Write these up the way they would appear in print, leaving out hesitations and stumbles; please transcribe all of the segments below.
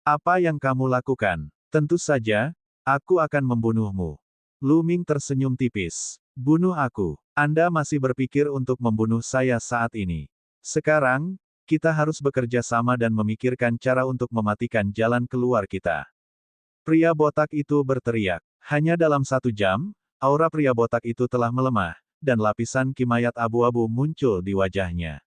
Apa yang kamu lakukan? Tentu saja, aku akan membunuhmu. Lu Ming tersenyum tipis. Bunuh aku. Anda masih berpikir untuk membunuh saya saat ini. Sekarang, kita harus bekerja sama dan memikirkan cara untuk mematikan jalan keluar kita. Pria botak itu berteriak. Hanya dalam 1 jam, aura pria botak itu telah melemah, dan lapisan kimayat abu-abu muncul di wajahnya.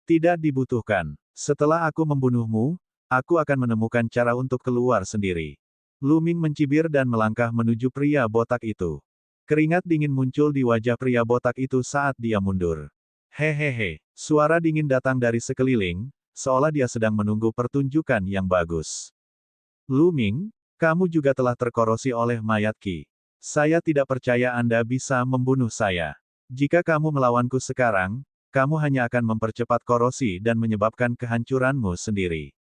Tidak dibutuhkan. Setelah aku membunuhmu, aku akan menemukan cara untuk keluar sendiri. Lu Ming mencibir dan melangkah menuju pria botak itu. Keringat dingin muncul di wajah pria botak itu saat dia mundur. Hehehe, suara dingin datang dari sekeliling, seolah dia sedang menunggu pertunjukan yang bagus. Lu Ming, kamu juga telah terkorosi oleh mayat Qi. Saya tidak percaya Anda bisa membunuh saya. Jika kamu melawanku sekarang, kamu hanya akan mempercepat korosi dan menyebabkan kehancuranmu sendiri.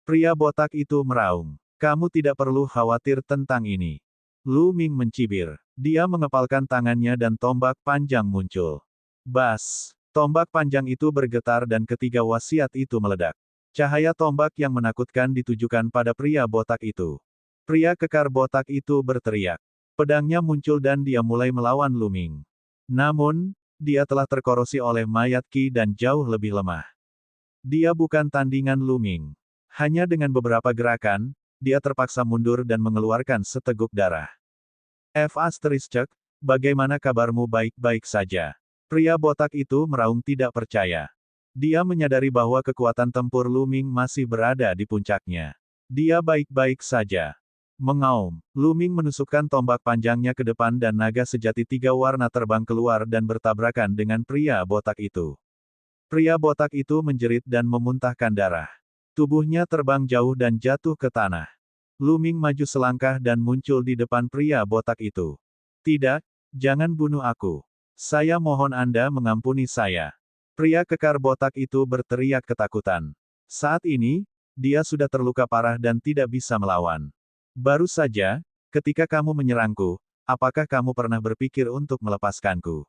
Pria botak itu meraung. Kamu tidak perlu khawatir tentang ini. Lu Ming mencibir. Dia mengepalkan tangannya dan tombak panjang muncul. Bas! Tombak panjang itu bergetar dan ketiga wasiat itu meledak. Cahaya tombak yang menakutkan ditujukan pada pria botak itu. Pria kekar botak itu berteriak. Pedangnya muncul dan dia mulai melawan Lu Ming. Namun, dia telah terkorosi oleh mayat Qi dan jauh lebih lemah. Dia bukan tandingan Lu Ming. Hanya dengan beberapa gerakan, dia terpaksa mundur dan mengeluarkan seteguk darah. Bagaimana kabarmu baik-baik saja? Pria botak itu meraung tidak percaya. Dia menyadari bahwa kekuatan tempur Lu Ming masih berada di puncaknya. Dia baik-baik saja. Mengaum, Lu Ming menusukkan tombak panjangnya ke depan dan naga sejati 3 warna terbang keluar dan bertabrakan dengan pria botak itu. Pria botak itu menjerit dan memuntahkan darah. Tubuhnya terbang jauh dan jatuh ke tanah. Lu Ming maju selangkah dan muncul di depan pria botak itu. Tidak, jangan bunuh aku. Saya mohon Anda mengampuni saya. Pria kekar botak itu berteriak ketakutan. Saat ini, dia sudah terluka parah dan tidak bisa melawan. Baru saja, ketika kamu menyerangku, apakah kamu pernah berpikir untuk melepaskanku?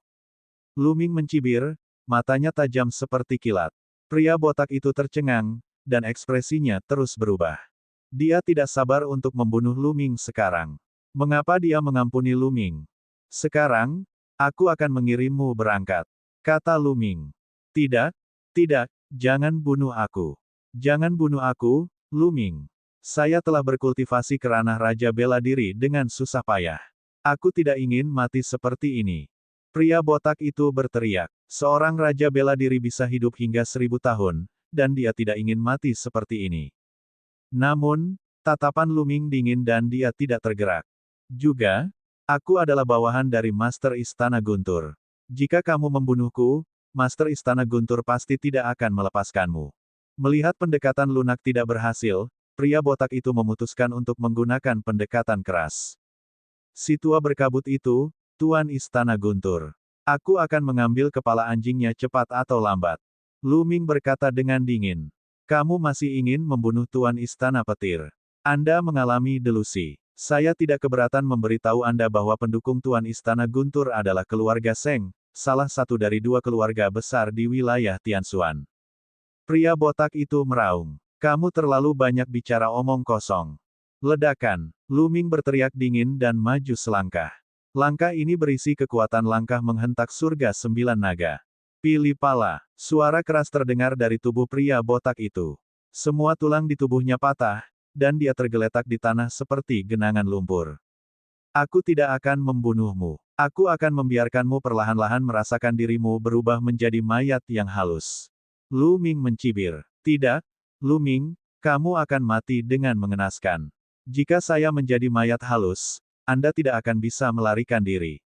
Lu Ming mencibir, matanya tajam seperti kilat. Pria botak itu tercengang, dan ekspresinya terus berubah. Dia tidak sabar untuk membunuh Lu Ming sekarang. Mengapa dia mengampuni Lu Ming? Sekarang, aku akan mengirimmu berangkat, kata Lu Ming. Tidak, tidak, jangan bunuh aku. Jangan bunuh aku, Lu Ming. Saya telah berkultivasi ke ranah Raja Bela Diri dengan susah payah. Aku tidak ingin mati seperti ini. Pria botak itu berteriak. Seorang Raja Bela Diri bisa hidup hingga 1000 tahun, dan dia tidak ingin mati seperti ini. Namun, tatapan Lu Ming dingin dan dia tidak tergerak. Juga, aku adalah bawahan dari Master Istana Guntur. Jika kamu membunuhku, Master Istana Guntur pasti tidak akan melepaskanmu. Melihat pendekatan lunak tidak berhasil, pria botak itu memutuskan untuk menggunakan pendekatan keras. Si tua berkabut itu, Tuan Istana Guntur. Aku akan mengambil kepala anjingnya cepat atau lambat. Lu Ming berkata dengan dingin. Kamu masih ingin membunuh Tuan Istana Petir. Anda mengalami delusi. Saya tidak keberatan memberitahu Anda bahwa pendukung Tuan Istana Guntur adalah keluarga Seng, salah satu dari 2 keluarga besar di wilayah Tianshuan. Pria botak itu meraung. Kamu terlalu banyak bicara omong kosong. Ledakan. Lu Ming berteriak dingin dan maju selangkah. Langkah ini berisi kekuatan langkah menghentak surga 9 naga. Pilih pala. Suara keras terdengar dari tubuh pria botak itu. Semua tulang di tubuhnya patah, dan dia tergeletak di tanah seperti genangan lumpur. Aku tidak akan membunuhmu. Aku akan membiarkanmu perlahan-lahan merasakan dirimu berubah menjadi mayat yang halus. Lu Ming mencibir. Tidak, Lu Ming, kamu akan mati dengan mengenaskan. Jika saya menjadi mayat halus, Anda tidak akan bisa melarikan diri.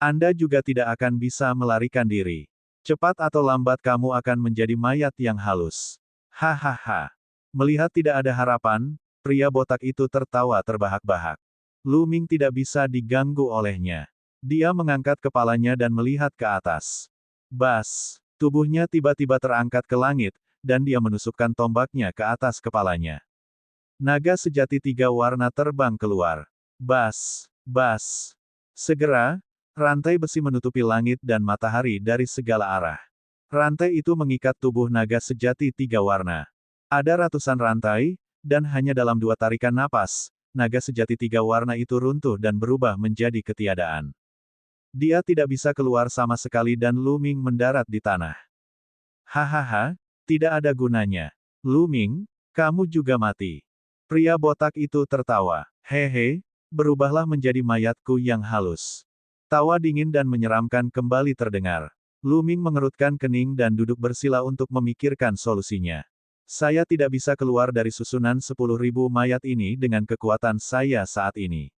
Anda juga tidak akan bisa melarikan diri. Cepat atau lambat kamu akan menjadi mayat yang halus. Hahaha. Melihat tidak ada harapan, pria botak itu tertawa terbahak-bahak. Lu Ming tidak bisa diganggu olehnya. Dia mengangkat kepalanya dan melihat ke atas. Bas! Tubuhnya tiba-tiba terangkat ke langit, dan dia menusukkan tombaknya ke atas kepalanya. Naga sejati 3 warna terbang keluar. Bas! Bas! Segera, rantai besi menutupi langit dan matahari dari segala arah. Rantai itu mengikat tubuh naga sejati 3 warna. Ada ratusan rantai, dan hanya dalam 2 tarikan napas, naga sejati 3 warna itu runtuh dan berubah menjadi ketiadaan. Dia tidak bisa keluar sama sekali dan Lu Ming mendarat di tanah. Hahaha, tidak ada gunanya. Lu Ming, kamu juga mati. Pria botak itu tertawa. Hehe, berubahlah menjadi mayatku yang halus. Tawa dingin dan menyeramkan kembali terdengar. Lu Ming mengerutkan kening dan duduk bersila untuk memikirkan solusinya. Saya tidak bisa keluar dari susunan 10.000 mayat ini dengan kekuatan saya saat ini.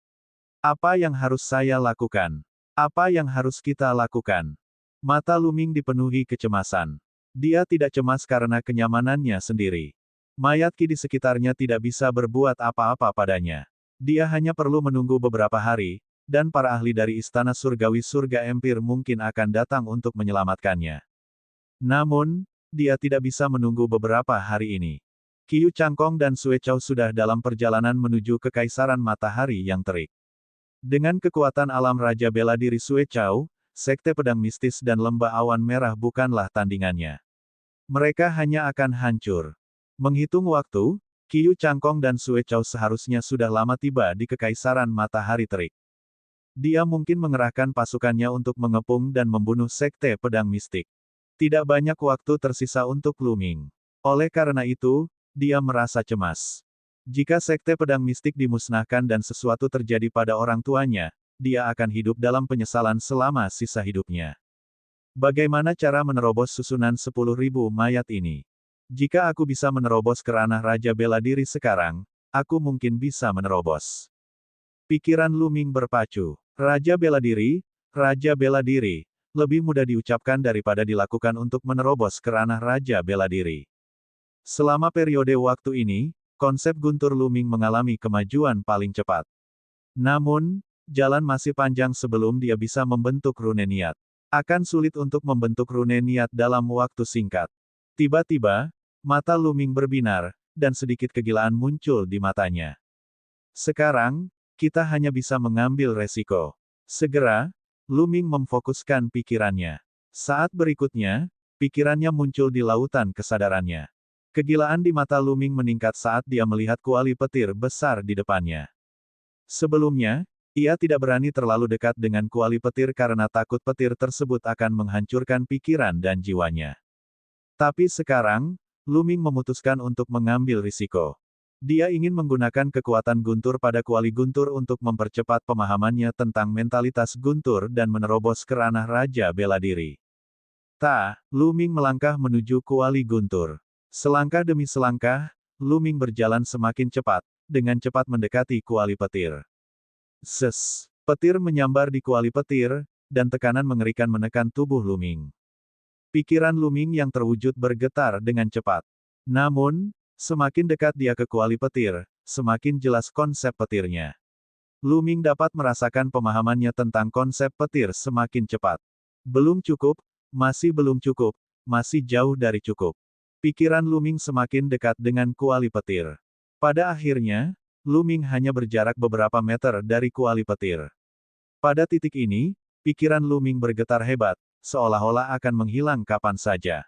Apa yang harus saya lakukan? Apa yang harus kita lakukan? Mata Lu Ming dipenuhi kecemasan. Dia tidak cemas karena kenyamanannya sendiri. Mayat Qi di sekitarnya tidak bisa berbuat apa-apa padanya. Dia hanya perlu menunggu beberapa hari, dan para ahli dari Istana Surgawi Surga Empir mungkin akan datang untuk menyelamatkannya. Namun, dia tidak bisa menunggu beberapa hari ini. Qiu Changkong dan Sue Chao sudah dalam perjalanan menuju Kekaisaran Matahari yang terik. Dengan kekuatan alam Raja Bela Diri Sue Chao, Sekte Pedang Mistis dan Lembah Awan Merah bukanlah tandingannya. Mereka hanya akan hancur. Menghitung waktu, Qiu Changkong dan Sue Chao seharusnya sudah lama tiba di Kekaisaran Matahari Terik. Dia mungkin mengerahkan pasukannya untuk mengepung dan membunuh Sekte Pedang Mistik. Tidak banyak waktu tersisa untuk Lu Ming. Oleh karena itu, dia merasa cemas. Jika Sekte Pedang Mistik dimusnahkan dan sesuatu terjadi pada orang tuanya, dia akan hidup dalam penyesalan selama sisa hidupnya. Bagaimana cara menerobos susunan 10.000 mayat ini? Jika aku bisa menerobos ke ranah Raja Bela Diri sekarang, aku mungkin bisa menerobos. Pikiran Lu Ming berpacu. Raja Bela Diri, lebih mudah diucapkan daripada dilakukan untuk menerobos ke ranah Raja Bela Diri. Selama periode waktu ini, konsep guntur Lu Ming mengalami kemajuan paling cepat. Namun, jalan masih panjang sebelum dia bisa membentuk rune niat. Akan sulit untuk membentuk rune niat dalam waktu singkat. Tiba-tiba, mata Lu Ming berbinar, dan sedikit kegilaan muncul di matanya. Sekarang, kita hanya bisa mengambil resiko. Segera, Lu Ming memfokuskan pikirannya. Saat berikutnya, pikirannya muncul di lautan kesadarannya. Kegilaan di mata Lu Ming meningkat saat dia melihat kuali petir besar di depannya. Sebelumnya, ia tidak berani terlalu dekat dengan kuali petir karena takut petir tersebut akan menghancurkan pikiran dan jiwanya. Tapi sekarang, Lu Ming memutuskan untuk mengambil risiko. Dia ingin menggunakan kekuatan guntur pada kuali guntur untuk mempercepat pemahamannya tentang mentalitas guntur dan menerobos ke ranah Raja Bela Diri. Lu Ming melangkah menuju kuali guntur. Selangkah demi selangkah, Lu Ming berjalan semakin cepat, dengan cepat mendekati kuali petir. Petir menyambar di kuali petir, dan tekanan mengerikan menekan tubuh Lu Ming. Pikiran Lu Ming yang terwujud bergetar dengan cepat. Namun, semakin dekat dia ke kuali petir, semakin jelas konsep petirnya. Lu Ming dapat merasakan pemahamannya tentang konsep petir semakin cepat. Belum cukup, masih belum cukup, masih jauh dari cukup. Pikiran Lu Ming semakin dekat dengan kuali petir. Pada akhirnya, Lu Ming hanya berjarak beberapa meter dari kuali petir. Pada titik ini, pikiran Lu Ming bergetar hebat, seolah-olah akan menghilang kapan saja.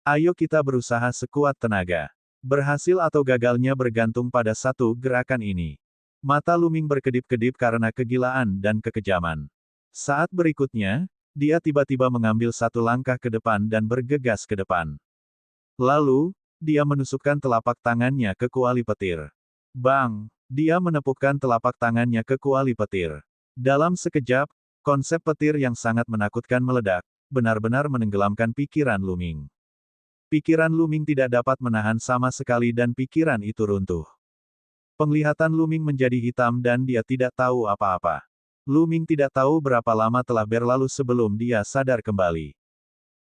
Ayo kita berusaha sekuat tenaga. Berhasil atau gagalnya bergantung pada satu gerakan ini. Mata Lu Ming berkedip-kedip karena kegilaan dan kekejaman. Saat berikutnya, dia tiba-tiba mengambil satu langkah ke depan dan bergegas ke depan. Lalu, dia menusukkan telapak tangannya ke kuali petir. Bang! Dia menepukkan telapak tangannya ke kuali petir. Dalam sekejap, konsep petir yang sangat menakutkan meledak, benar-benar menenggelamkan pikiran Lu Ming. Pikiran Lu Ming tidak dapat menahan sama sekali dan pikiran itu runtuh. Penglihatan Lu Ming menjadi hitam dan dia tidak tahu apa-apa. Lu Ming tidak tahu berapa lama telah berlalu sebelum dia sadar kembali.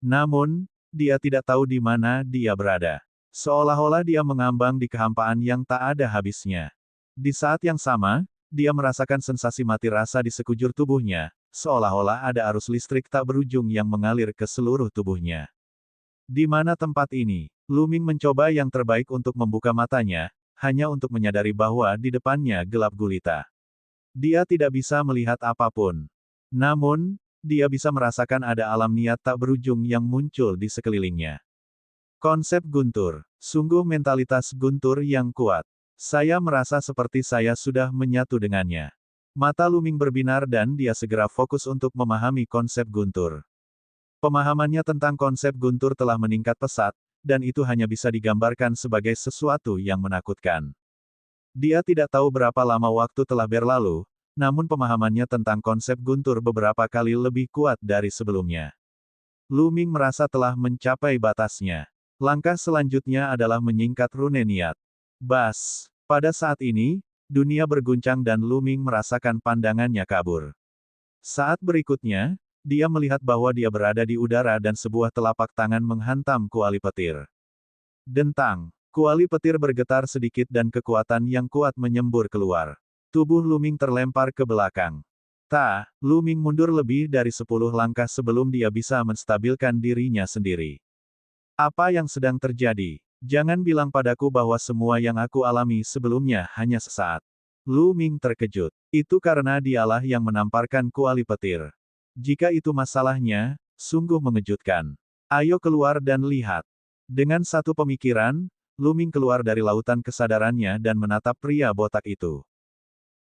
Namun, dia tidak tahu di mana dia berada. Seolah-olah dia mengambang di kehampaan yang tak ada habisnya. Di saat yang sama, dia merasakan sensasi mati rasa di sekujur tubuhnya, seolah-olah ada arus listrik tak berujung yang mengalir ke seluruh tubuhnya. Di mana tempat ini? Lu Ming mencoba yang terbaik untuk membuka matanya, hanya untuk menyadari bahwa di depannya gelap gulita. Dia tidak bisa melihat apapun. Namun, dia bisa merasakan ada alam niat tak berujung yang muncul di sekelilingnya. Konsep guntur. Sungguh mentalitas Guntur yang kuat. Saya merasa seperti saya sudah menyatu dengannya. Mata Luming berbinar dan dia segera fokus untuk memahami konsep Guntur. Pemahamannya tentang konsep Guntur telah meningkat pesat, dan itu hanya bisa digambarkan sebagai sesuatu yang menakutkan. Dia tidak tahu berapa lama waktu telah berlalu, namun pemahamannya tentang konsep Guntur beberapa kali lebih kuat dari sebelumnya. Luming merasa telah mencapai batasnya. Langkah selanjutnya adalah menyingkat rune niat. Bas. Pada saat ini, dunia berguncang dan Luming merasakan pandangannya kabur. Saat berikutnya, dia melihat bahwa dia berada di udara dan sebuah telapak tangan menghantam kuali petir. Dentang. Kuali petir bergetar sedikit dan kekuatan yang kuat menyembur keluar. Tubuh Luming terlempar ke belakang. Luming mundur lebih dari 10 langkah sebelum dia bisa menstabilkan dirinya sendiri. Apa yang sedang terjadi? Jangan bilang padaku bahwa semua yang aku alami sebelumnya hanya sesaat. Luming terkejut. Itu karena dialah yang menamparkan kuali petir. Jika itu masalahnya, sungguh mengejutkan. Ayo keluar dan lihat. Dengan satu pemikiran, Luming keluar dari lautan kesadarannya dan menatap pria botak itu.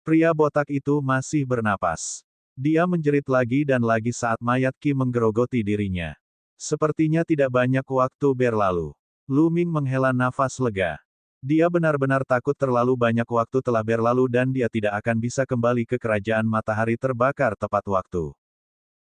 Pria botak itu masih bernapas. Dia menjerit lagi dan lagi saat mayat Qi menggerogoti dirinya. Sepertinya tidak banyak waktu berlalu. Luming menghela nafas lega. Dia benar-benar takut terlalu banyak waktu telah berlalu dan dia tidak akan bisa kembali ke kerajaan matahari terbakar tepat waktu.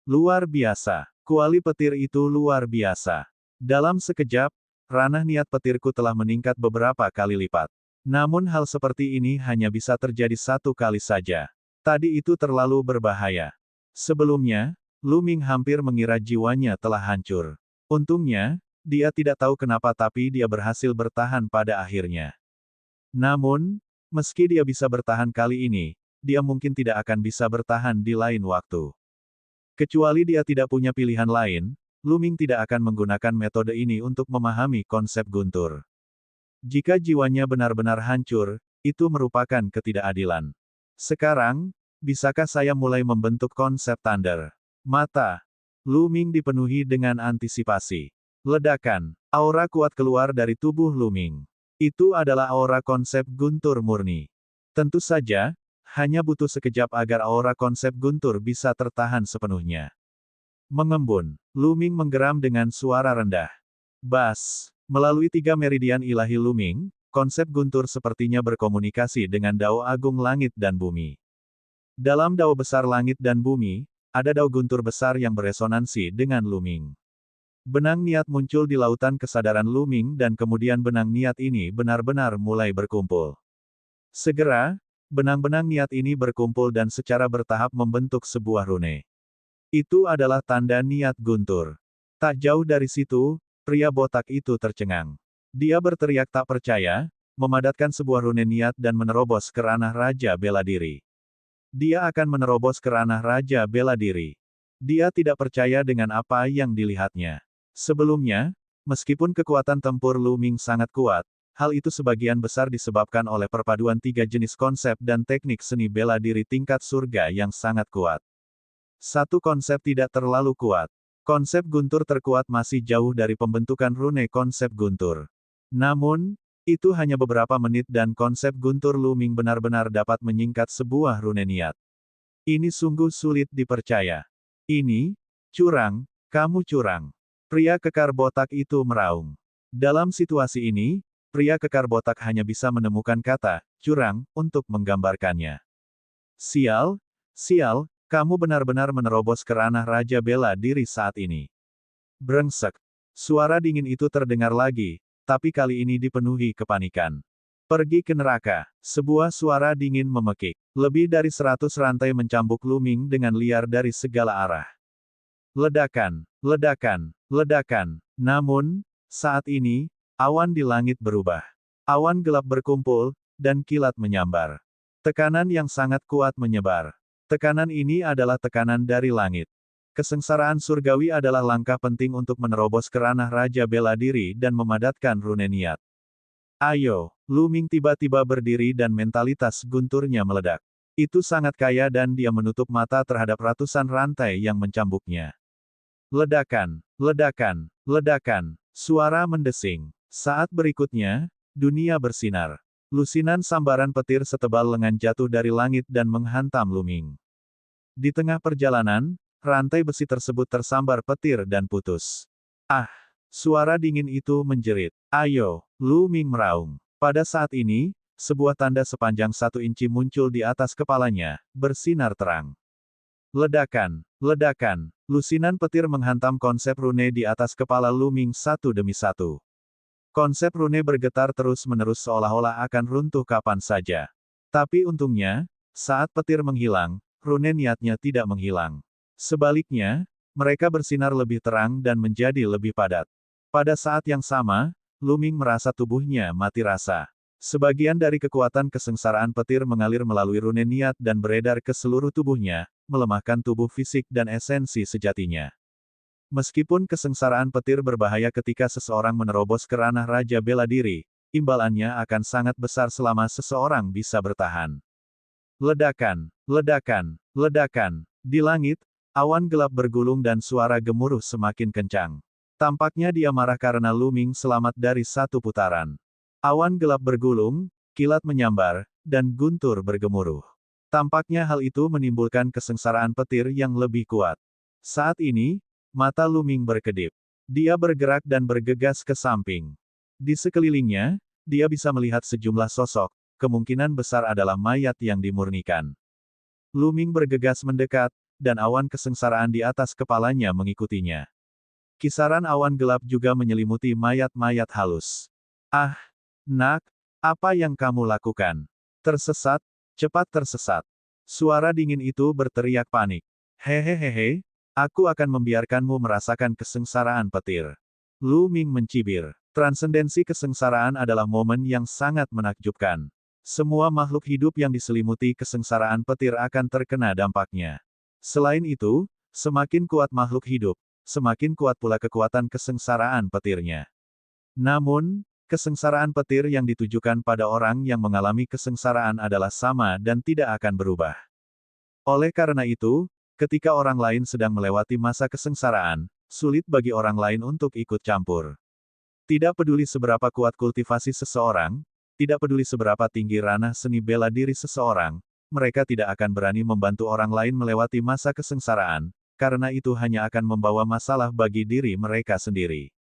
Luar biasa. Kuali petir itu luar biasa. Dalam sekejap, ranah niat petirku telah meningkat beberapa kali lipat. Namun hal seperti ini hanya bisa terjadi satu kali saja. Tadi itu terlalu berbahaya. Sebelumnya, Luming hampir mengira jiwanya telah hancur. Untungnya, dia tidak tahu kenapa tapi dia berhasil bertahan pada akhirnya. Namun, meski dia bisa bertahan kali ini, dia mungkin tidak akan bisa bertahan di lain waktu. Kecuali dia tidak punya pilihan lain, Luming tidak akan menggunakan metode ini untuk memahami konsep Guntur. Jika jiwanya benar-benar hancur, itu merupakan ketidakadilan. Sekarang, bisakah saya mulai membentuk konsep Thunder? Mata Luming dipenuhi dengan antisipasi. Ledakan. Aura kuat keluar dari tubuh Luming. Itu adalah aura konsep Guntur murni. Tentu saja, hanya butuh sekejap agar aura konsep Guntur bisa tertahan sepenuhnya. Mengembun. Luming menggeram dengan suara rendah. Bas. Melalui 3 meridian ilahi Luming, konsep Guntur sepertinya berkomunikasi dengan Dao Agung Langit dan Bumi. Dalam Dao besar Langit dan Bumi, ada Dao Guntur besar yang beresonansi dengan Luming. Benang niat muncul di lautan kesadaran Luming dan kemudian benang niat ini benar-benar mulai berkumpul. Segera, benang-benang niat ini berkumpul dan secara bertahap membentuk sebuah rune. Itu adalah tanda niat Guntur. Tak jauh dari situ, pria botak itu tercengang. Dia berteriak tak percaya, memadatkan sebuah rune niat dan menerobos ke ranah Raja Bela Diri. Dia akan menerobos ke ranah Raja Bela Diri. Dia tidak percaya dengan apa yang dilihatnya. Sebelumnya, meskipun kekuatan tempur Luming sangat kuat, hal itu sebagian besar disebabkan oleh perpaduan 3 jenis konsep dan teknik seni bela diri tingkat surga yang sangat kuat. Satu konsep tidak terlalu kuat. Konsep Guntur terkuat masih jauh dari pembentukan rune konsep Guntur. Namun, itu hanya beberapa menit dan konsep Guntur Luming benar-benar dapat menyingkat sebuah rune niat. Ini sungguh sulit dipercaya. Ini, curang, kamu curang. Pria kekar botak itu meraung. Dalam situasi ini, pria kekar botak hanya bisa menemukan kata, curang, untuk menggambarkannya. Sial, sial, kamu benar-benar menerobos ke ranah Raja Bela Diri saat ini. Brengsek. Suara dingin itu terdengar lagi, tapi kali ini dipenuhi kepanikan. Pergi ke neraka. Sebuah suara dingin memekik. Lebih dari 100 rantai mencambuk Luming dengan liar dari segala arah. Ledakan, ledakan, ledakan. Namun, saat ini, awan di langit berubah. Awan gelap berkumpul, dan kilat menyambar. Tekanan yang sangat kuat menyebar. Tekanan ini adalah tekanan dari langit. Kesengsaraan surgawi adalah langkah penting untuk menerobos ke ranah Raja Bela Diri dan memadatkan rune niat. Ayo, Luming tiba-tiba berdiri dan mentalitas gunturnya meledak. Itu sangat kaya dan dia menutup mata terhadap ratusan rantai yang mencambuknya. Ledakan, ledakan, ledakan. Suara mendesing. Saat berikutnya, dunia bersinar. Lusinan sambaran petir setebal lengan jatuh dari langit dan menghantam Luming. Di tengah perjalanan, rantai besi tersebut tersambar petir dan putus. Ah! Suara dingin itu menjerit. Ayo! Luming meraung. Pada saat ini, sebuah tanda sepanjang 1 inci muncul di atas kepalanya, bersinar terang. Ledakan! Ledakan! Lusinan petir menghantam konsep rune di atas kepala Luming satu demi satu. Konsep rune bergetar terus-menerus seolah-olah akan runtuh kapan saja. Tapi untungnya, saat petir menghilang, rune niatnya tidak menghilang. Sebaliknya, mereka bersinar lebih terang dan menjadi lebih padat. Pada saat yang sama, Luming merasa tubuhnya mati rasa. Sebagian dari kekuatan kesengsaraan petir mengalir melalui rune niat dan beredar ke seluruh tubuhnya, melemahkan tubuh fisik dan esensi sejatinya. Meskipun kesengsaraan petir berbahaya ketika seseorang menerobos ke ranah Raja Bela Diri, imbalannya akan sangat besar selama seseorang bisa bertahan. Ledakan, ledakan, ledakan. Di langit, awan gelap bergulung dan suara gemuruh semakin kencang. Tampaknya dia marah karena Luming selamat dari satu putaran. Awan gelap bergulung, kilat menyambar, dan guntur bergemuruh. Tampaknya hal itu menimbulkan kesengsaraan petir yang lebih kuat. Saat ini, mata Luming berkedip. Dia bergerak dan bergegas ke samping. Di sekelilingnya, dia bisa melihat sejumlah sosok, kemungkinan besar adalah mayat yang dimurnikan. Luming bergegas mendekat, dan awan kesengsaraan di atas kepalanya mengikutinya. Kisaran awan gelap juga menyelimuti mayat-mayat halus. Ah, nak, apa yang kamu lakukan? Tersesat, cepat tersesat. Suara dingin itu berteriak panik. Hehehehe. Aku akan membiarkanmu merasakan kesengsaraan petir. Luming mencibir. Transendensi kesengsaraan adalah momen yang sangat menakjubkan. Semua makhluk hidup yang diselimuti kesengsaraan petir akan terkena dampaknya. Selain itu, semakin kuat makhluk hidup, semakin kuat pula kekuatan kesengsaraan petirnya. Namun, kesengsaraan petir yang ditujukan pada orang yang mengalami kesengsaraan adalah sama dan tidak akan berubah. Oleh karena itu, ketika orang lain sedang melewati masa kesengsaraan, sulit bagi orang lain untuk ikut campur. Tidak peduli seberapa kuat kultivasi seseorang, tidak peduli seberapa tinggi ranah seni bela diri seseorang, mereka tidak akan berani membantu orang lain melewati masa kesengsaraan, karena itu hanya akan membawa masalah bagi diri mereka sendiri.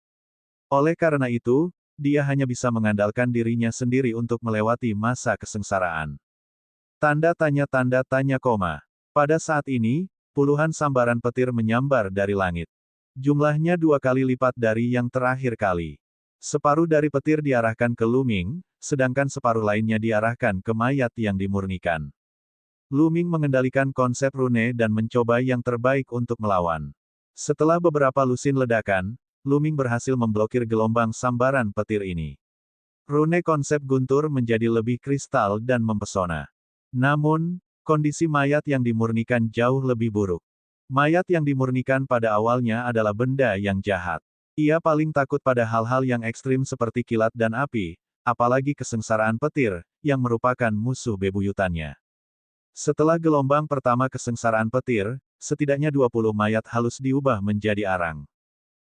Oleh karena itu, dia hanya bisa mengandalkan dirinya sendiri untuk melewati masa kesengsaraan. Tanda tanya koma. Pada saat ini, puluhan sambaran petir menyambar dari langit. Jumlahnya 2 kali lipat dari yang terakhir kali. Separuh dari petir diarahkan ke Luming, sedangkan separuh lainnya diarahkan ke mayat yang dimurnikan. Luming mengendalikan konsep rune dan mencoba yang terbaik untuk melawan. Setelah beberapa lusin ledakan, Luming berhasil memblokir gelombang sambaran petir ini. Rune konsep guntur menjadi lebih kristal dan mempesona. Namun, kondisi mayat yang dimurnikan jauh lebih buruk. Mayat yang dimurnikan pada awalnya adalah benda yang jahat. Ia paling takut pada hal-hal yang ekstrim seperti kilat dan api, apalagi kesengsaraan petir, yang merupakan musuh bebuyutannya. Setelah gelombang pertama kesengsaraan petir, setidaknya 20 mayat halus diubah menjadi arang.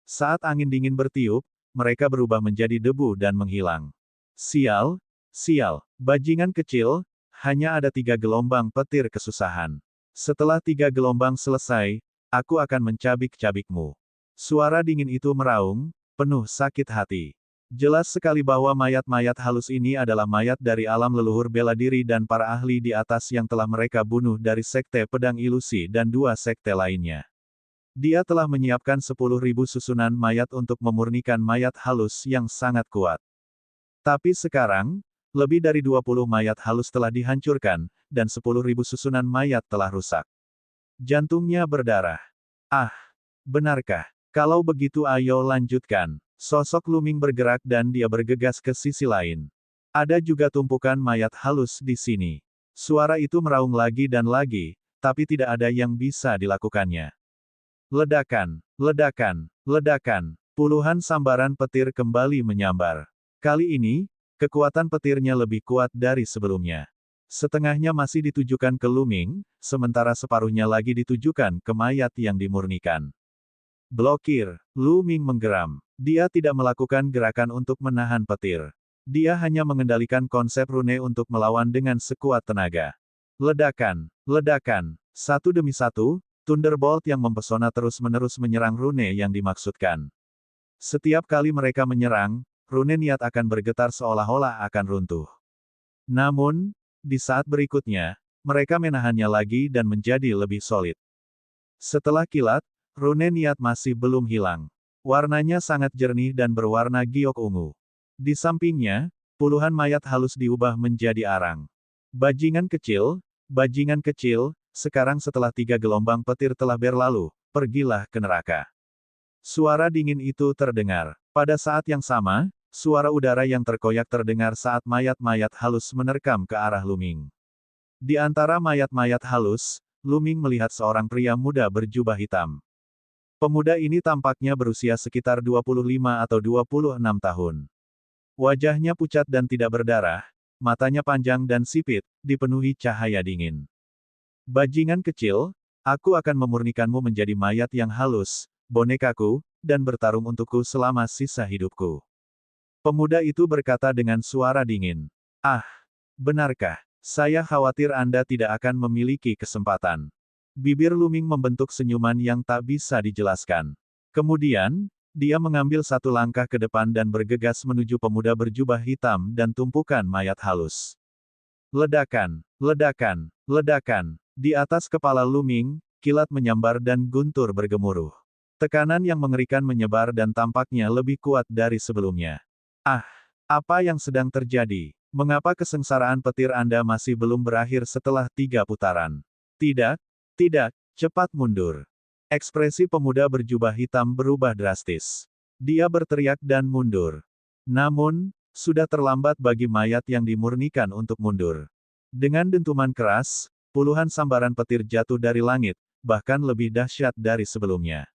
Saat angin dingin bertiup, mereka berubah menjadi debu dan menghilang. Sial, sial, bajingan kecil, hanya ada 3 gelombang petir kesusahan. Setelah 3 gelombang selesai, aku akan mencabik-cabikmu. Suara dingin itu meraung, penuh sakit hati. Jelas sekali bahwa mayat-mayat halus ini adalah mayat dari alam leluhur bela diri dan para ahli di atas yang telah mereka bunuh dari Sekte Pedang Ilusi dan 2 sekte lainnya. Dia telah menyiapkan 10.000 susunan mayat untuk memurnikan mayat halus yang sangat kuat. Tapi sekarang, lebih dari 20 mayat halus telah dihancurkan, dan 10.000 susunan mayat telah rusak. Jantungnya berdarah. Ah, benarkah? Kalau begitu ayo lanjutkan. Sosok Luming bergerak dan dia bergegas ke sisi lain. Ada juga tumpukan mayat halus di sini. Suara itu meraung lagi dan lagi, tapi tidak ada yang bisa dilakukannya. Ledakan, ledakan, ledakan. Puluhan sambaran petir kembali menyambar. Kali ini, kekuatan petirnya lebih kuat dari sebelumnya. Setengahnya masih ditujukan ke Luming, sementara separuhnya lagi ditujukan ke mayat yang dimurnikan. Blokir. Lu Ming menggeram. Dia tidak melakukan gerakan untuk menahan petir. Dia hanya mengendalikan konsep rune untuk melawan dengan sekuat tenaga. Ledakan. Ledakan. Satu demi satu, Thunderbolt yang mempesona terus-menerus menyerang rune yang dimaksudkan. Setiap kali mereka menyerang, rune niat akan bergetar seolah-olah akan runtuh. Namun, di saat berikutnya, mereka menahannya lagi dan menjadi lebih solid. Setelah kilat, rune niat masih belum hilang. Warnanya sangat jernih dan berwarna giok ungu. Di sampingnya, puluhan mayat halus diubah menjadi arang. Bajingan kecil, sekarang setelah 3 gelombang petir telah berlalu, pergilah ke neraka. Suara dingin itu terdengar. Pada saat yang sama, suara udara yang terkoyak terdengar saat mayat-mayat halus menerkam ke arah Lu Ming. Di antara mayat-mayat halus, Lu Ming melihat seorang pria muda berjubah hitam. Pemuda ini tampaknya berusia sekitar 25 atau 26 tahun. Wajahnya pucat dan tidak berdarah, matanya panjang dan sipit, dipenuhi cahaya dingin. Bajingan kecil, aku akan memurnikanmu menjadi mayat yang halus, bonekaku, dan bertarung untukku selama sisa hidupku. Pemuda itu berkata dengan suara dingin. Ah, benarkah? Saya khawatir Anda tidak akan memiliki kesempatan. Bibir Lu Ming membentuk senyuman yang tak bisa dijelaskan. Kemudian, dia mengambil satu langkah ke depan dan bergegas menuju pemuda berjubah hitam dan tumpukan mayat halus. Ledakan, ledakan, ledakan. Di atas kepala Lu Ming, kilat menyambar dan guntur bergemuruh. Tekanan yang mengerikan menyebar dan tampaknya lebih kuat dari sebelumnya. Ah, apa yang sedang terjadi? Mengapa kesengsaraan petir Anda masih belum berakhir setelah 3 putaran? Tidak, tidak, cepat mundur. Ekspresi pemuda berjubah hitam berubah drastis. Dia berteriak dan mundur. Namun, sudah terlambat bagi mayat yang dimurnikan untuk mundur. Dengan dentuman keras, puluhan sambaran petir jatuh dari langit, bahkan lebih dahsyat dari sebelumnya.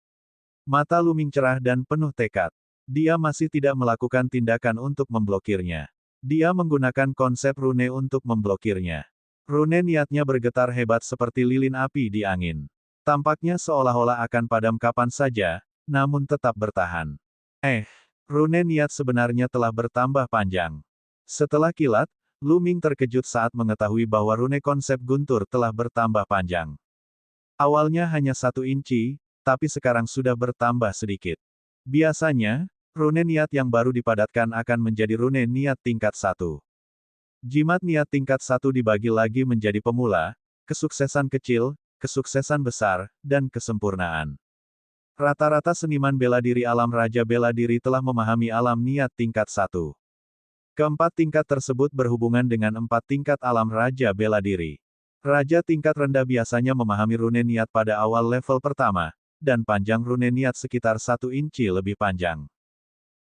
Mata Lu Ming cerah dan penuh tekad. Dia masih tidak melakukan tindakan untuk memblokirnya. Dia menggunakan konsep rune untuk memblokirnya. Rune niatnya bergetar hebat seperti lilin api di angin. Tampaknya seolah-olah akan padam kapan saja, namun tetap bertahan. Rune niat sebenarnya telah bertambah panjang. Setelah kilat, Lu Ming terkejut saat mengetahui bahwa rune konsep guntur telah bertambah panjang. Awalnya hanya 1 inci, tapi sekarang sudah bertambah sedikit. Biasanya, rune niat yang baru dipadatkan akan menjadi rune niat tingkat 1. Jimat niat tingkat 1 dibagi lagi menjadi pemula, kesuksesan kecil, kesuksesan besar, dan kesempurnaan. Rata-rata seniman bela diri alam Raja Bela Diri telah memahami alam niat tingkat 1. Keempat tingkat tersebut berhubungan dengan 4 tingkat alam Raja Bela Diri. Raja tingkat rendah biasanya memahami rune niat pada awal level pertama, dan panjang rune niat sekitar 1 inci lebih panjang.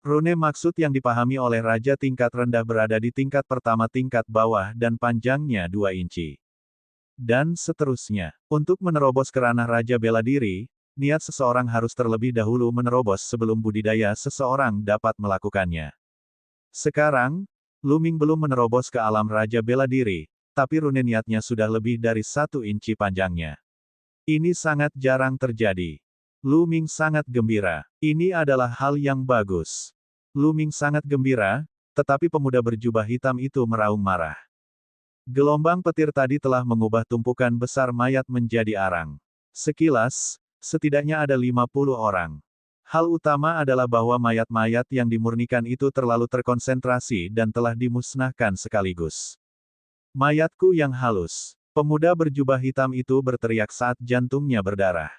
Rune maksud yang dipahami oleh Raja tingkat rendah berada di tingkat pertama tingkat bawah dan panjangnya 2 inci. Dan seterusnya. Untuk menerobos ke ranah Raja Bela Diri, niat seseorang harus terlebih dahulu menerobos sebelum budidaya seseorang dapat melakukannya. Sekarang, Lu Ming belum menerobos ke alam Raja Bela Diri, tapi rune niatnya sudah lebih dari 1 inci panjangnya. Ini sangat jarang terjadi. Lu Ming sangat gembira. Ini adalah hal yang bagus. Lu Ming sangat gembira, tetapi pemuda berjubah hitam itu meraung marah. Gelombang petir tadi telah mengubah tumpukan besar mayat menjadi arang. Sekilas, setidaknya ada 50 orang. Hal utama adalah bahwa mayat-mayat yang dimurnikan itu terlalu terkonsentrasi dan telah dimusnahkan sekaligus. Mayatku yang halus. Pemuda berjubah hitam itu berteriak saat jantungnya berdarah.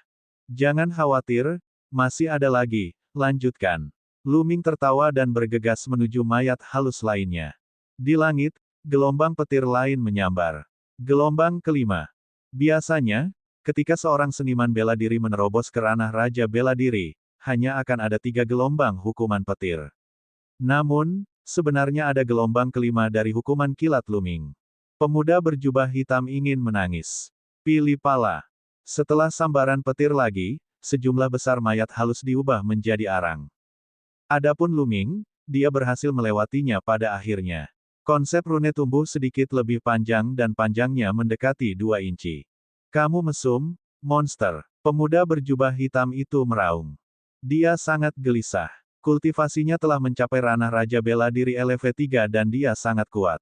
Jangan khawatir, masih ada lagi, lanjutkan. Lu Ming tertawa dan bergegas menuju mayat halus lainnya. Di langit, gelombang petir lain menyambar. Gelombang kelima. Biasanya, ketika seorang seniman bela diri menerobos ke ranah Raja Bela Diri, hanya akan ada 3 gelombang hukuman petir. Namun, sebenarnya ada gelombang kelima dari hukuman kilat Lu Ming. Pemuda berjubah hitam ingin menangis. Pilih pala. Setelah sambaran petir lagi, sejumlah besar mayat halus diubah menjadi arang. Adapun Lu Ming, dia berhasil melewatinya pada akhirnya. Konsep rune tumbuh sedikit lebih panjang dan panjangnya mendekati 2 inci. Kamu mesum, monster. Pemuda berjubah hitam itu meraung. Dia sangat gelisah. Kultivasinya telah mencapai ranah Raja Bela Diri LV3 dan dia sangat kuat.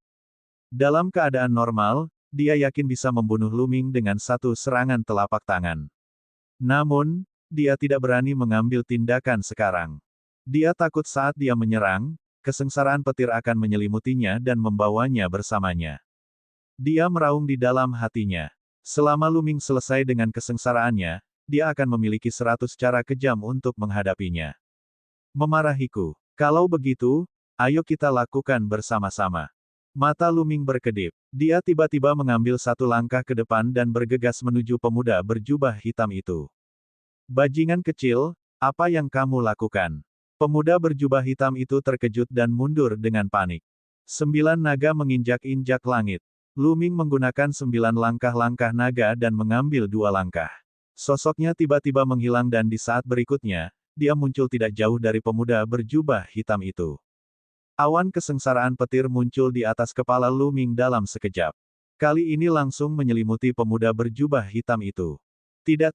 Dalam keadaan normal, dia yakin bisa membunuh Lu Ming dengan satu serangan telapak tangan. Namun, dia tidak berani mengambil tindakan sekarang. Dia takut saat dia menyerang, kesengsaraan petir akan menyelimutinya dan membawanya bersamanya. Dia meraung di dalam hatinya. Selama Lu Ming selesai dengan kesengsaraannya, dia akan memiliki 100 cara kejam untuk menghadapinya. Memarahiku. Kalau begitu, ayo kita lakukan bersama-sama. Mata Lu Ming berkedip. Dia tiba-tiba mengambil satu langkah ke depan dan bergegas menuju pemuda berjubah hitam itu. Bajingan kecil, apa yang kamu lakukan? Pemuda berjubah hitam itu terkejut dan mundur dengan panik. 9 naga menginjak-injak langit. Lu Ming menggunakan 9 langkah-langkah naga dan mengambil 2 langkah. Sosoknya tiba-tiba menghilang dan di saat berikutnya, dia muncul tidak jauh dari pemuda berjubah hitam itu. Awan kesengsaraan petir muncul di atas kepala Lu Ming dalam sekejap. Kali ini langsung menyelimuti pemuda berjubah hitam itu. Tidak.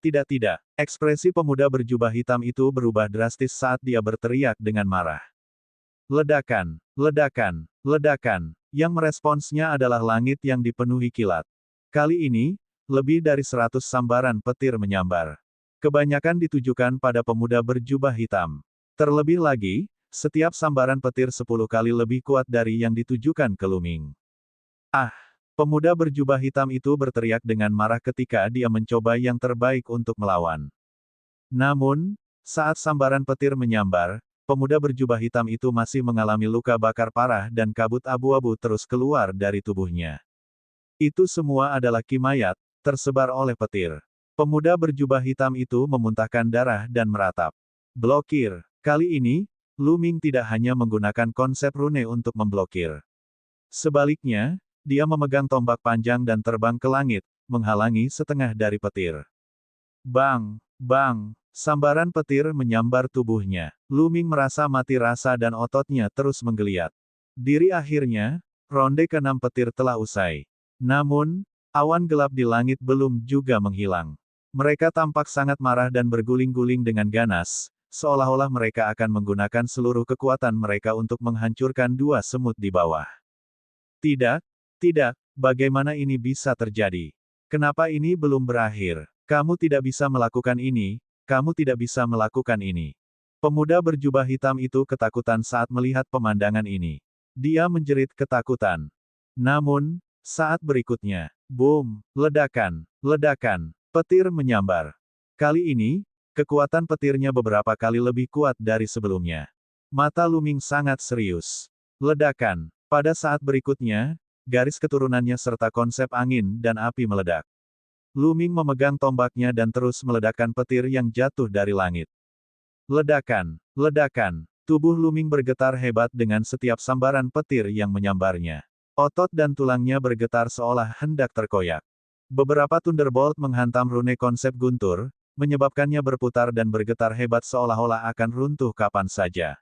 Ekspresi pemuda berjubah hitam itu berubah drastis saat dia berteriak dengan marah. Ledakan, ledakan, ledakan. Yang meresponsnya adalah langit yang dipenuhi kilat. Kali ini, lebih dari 100 sambaran petir menyambar. Kebanyakan ditujukan pada pemuda berjubah hitam. Terlebih lagi, setiap sambaran petir 10 kali lebih kuat dari yang ditujukan ke Lu Ming. Ah! Pemuda berjubah hitam itu berteriak dengan marah ketika dia mencoba yang terbaik untuk melawan. Namun, saat sambaran petir menyambar, pemuda berjubah hitam itu masih mengalami luka bakar parah dan kabut abu-abu terus keluar dari tubuhnya. Itu semua adalah kimayat, tersebar oleh petir. Pemuda berjubah hitam itu memuntahkan darah dan meratap. Blokir. Kali ini, Lu Ming tidak hanya menggunakan konsep rune untuk memblokir. Sebaliknya, dia memegang tombak panjang dan terbang ke langit, menghalangi setengah dari petir. Bang! Bang! Sambaran petir menyambar tubuhnya. Lu Ming merasa mati rasa dan ototnya terus menggeliat. Diri akhirnya, ronde ke-6 petir telah usai. Namun, awan gelap di langit belum juga menghilang. Mereka tampak sangat marah dan berguling-guling dengan ganas, seolah-olah mereka akan menggunakan seluruh kekuatan mereka untuk menghancurkan 2 semut di bawah. Tidak, bagaimana ini bisa terjadi? Kenapa ini belum berakhir? Kamu tidak bisa melakukan ini, kamu tidak bisa melakukan ini. Pemuda berjubah hitam itu ketakutan saat melihat pemandangan ini. Dia menjerit ketakutan. Namun, saat berikutnya, boom, ledakan, petir menyambar. Kali ini, kekuatan petirnya beberapa kali lebih kuat dari sebelumnya. Mata Lu Ming sangat serius. Ledakan. Pada saat berikutnya, garis keturunannya serta konsep angin dan api meledak. Lu Ming memegang tombaknya dan terus meledakkan petir yang jatuh dari langit. Ledakan. Tubuh Lu Ming bergetar hebat dengan setiap sambaran petir yang menyambarnya. Otot dan tulangnya bergetar seolah hendak terkoyak. Beberapa Thunderbolt menghantam rune konsep guntur, menyebabkannya berputar dan bergetar hebat seolah-olah akan runtuh kapan saja.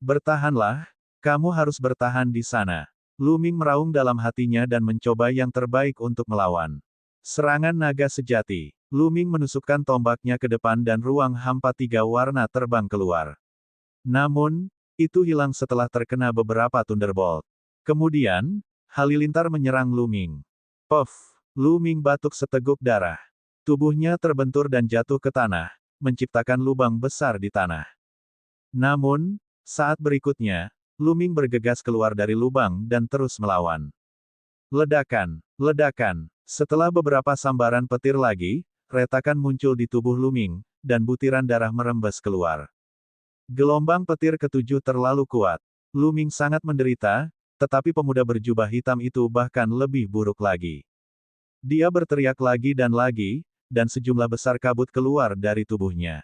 Bertahanlah, kamu harus bertahan di sana. Lu Ming meraung dalam hatinya dan mencoba yang terbaik untuk melawan. Serangan naga sejati. Lu Ming menusukkan tombaknya ke depan dan ruang hampa 3 warna terbang keluar. Namun, itu hilang setelah terkena beberapa Thunderbolt. Kemudian, halilintar menyerang Lu Ming. Puff! Lu Ming batuk seteguk darah. Tubuhnya terbentur dan jatuh ke tanah, menciptakan lubang besar di tanah. Namun, saat berikutnya, Lu Ming bergegas keluar dari lubang dan terus melawan. Ledakan. Setelah beberapa sambaran petir lagi, retakan muncul di tubuh Lu Ming, dan butiran darah merembes keluar. Gelombang petir ke-7 terlalu kuat. Lu Ming sangat menderita, tetapi pemuda berjubah hitam itu bahkan lebih buruk lagi. Dia berteriak lagi, dan sejumlah besar kabut keluar dari tubuhnya.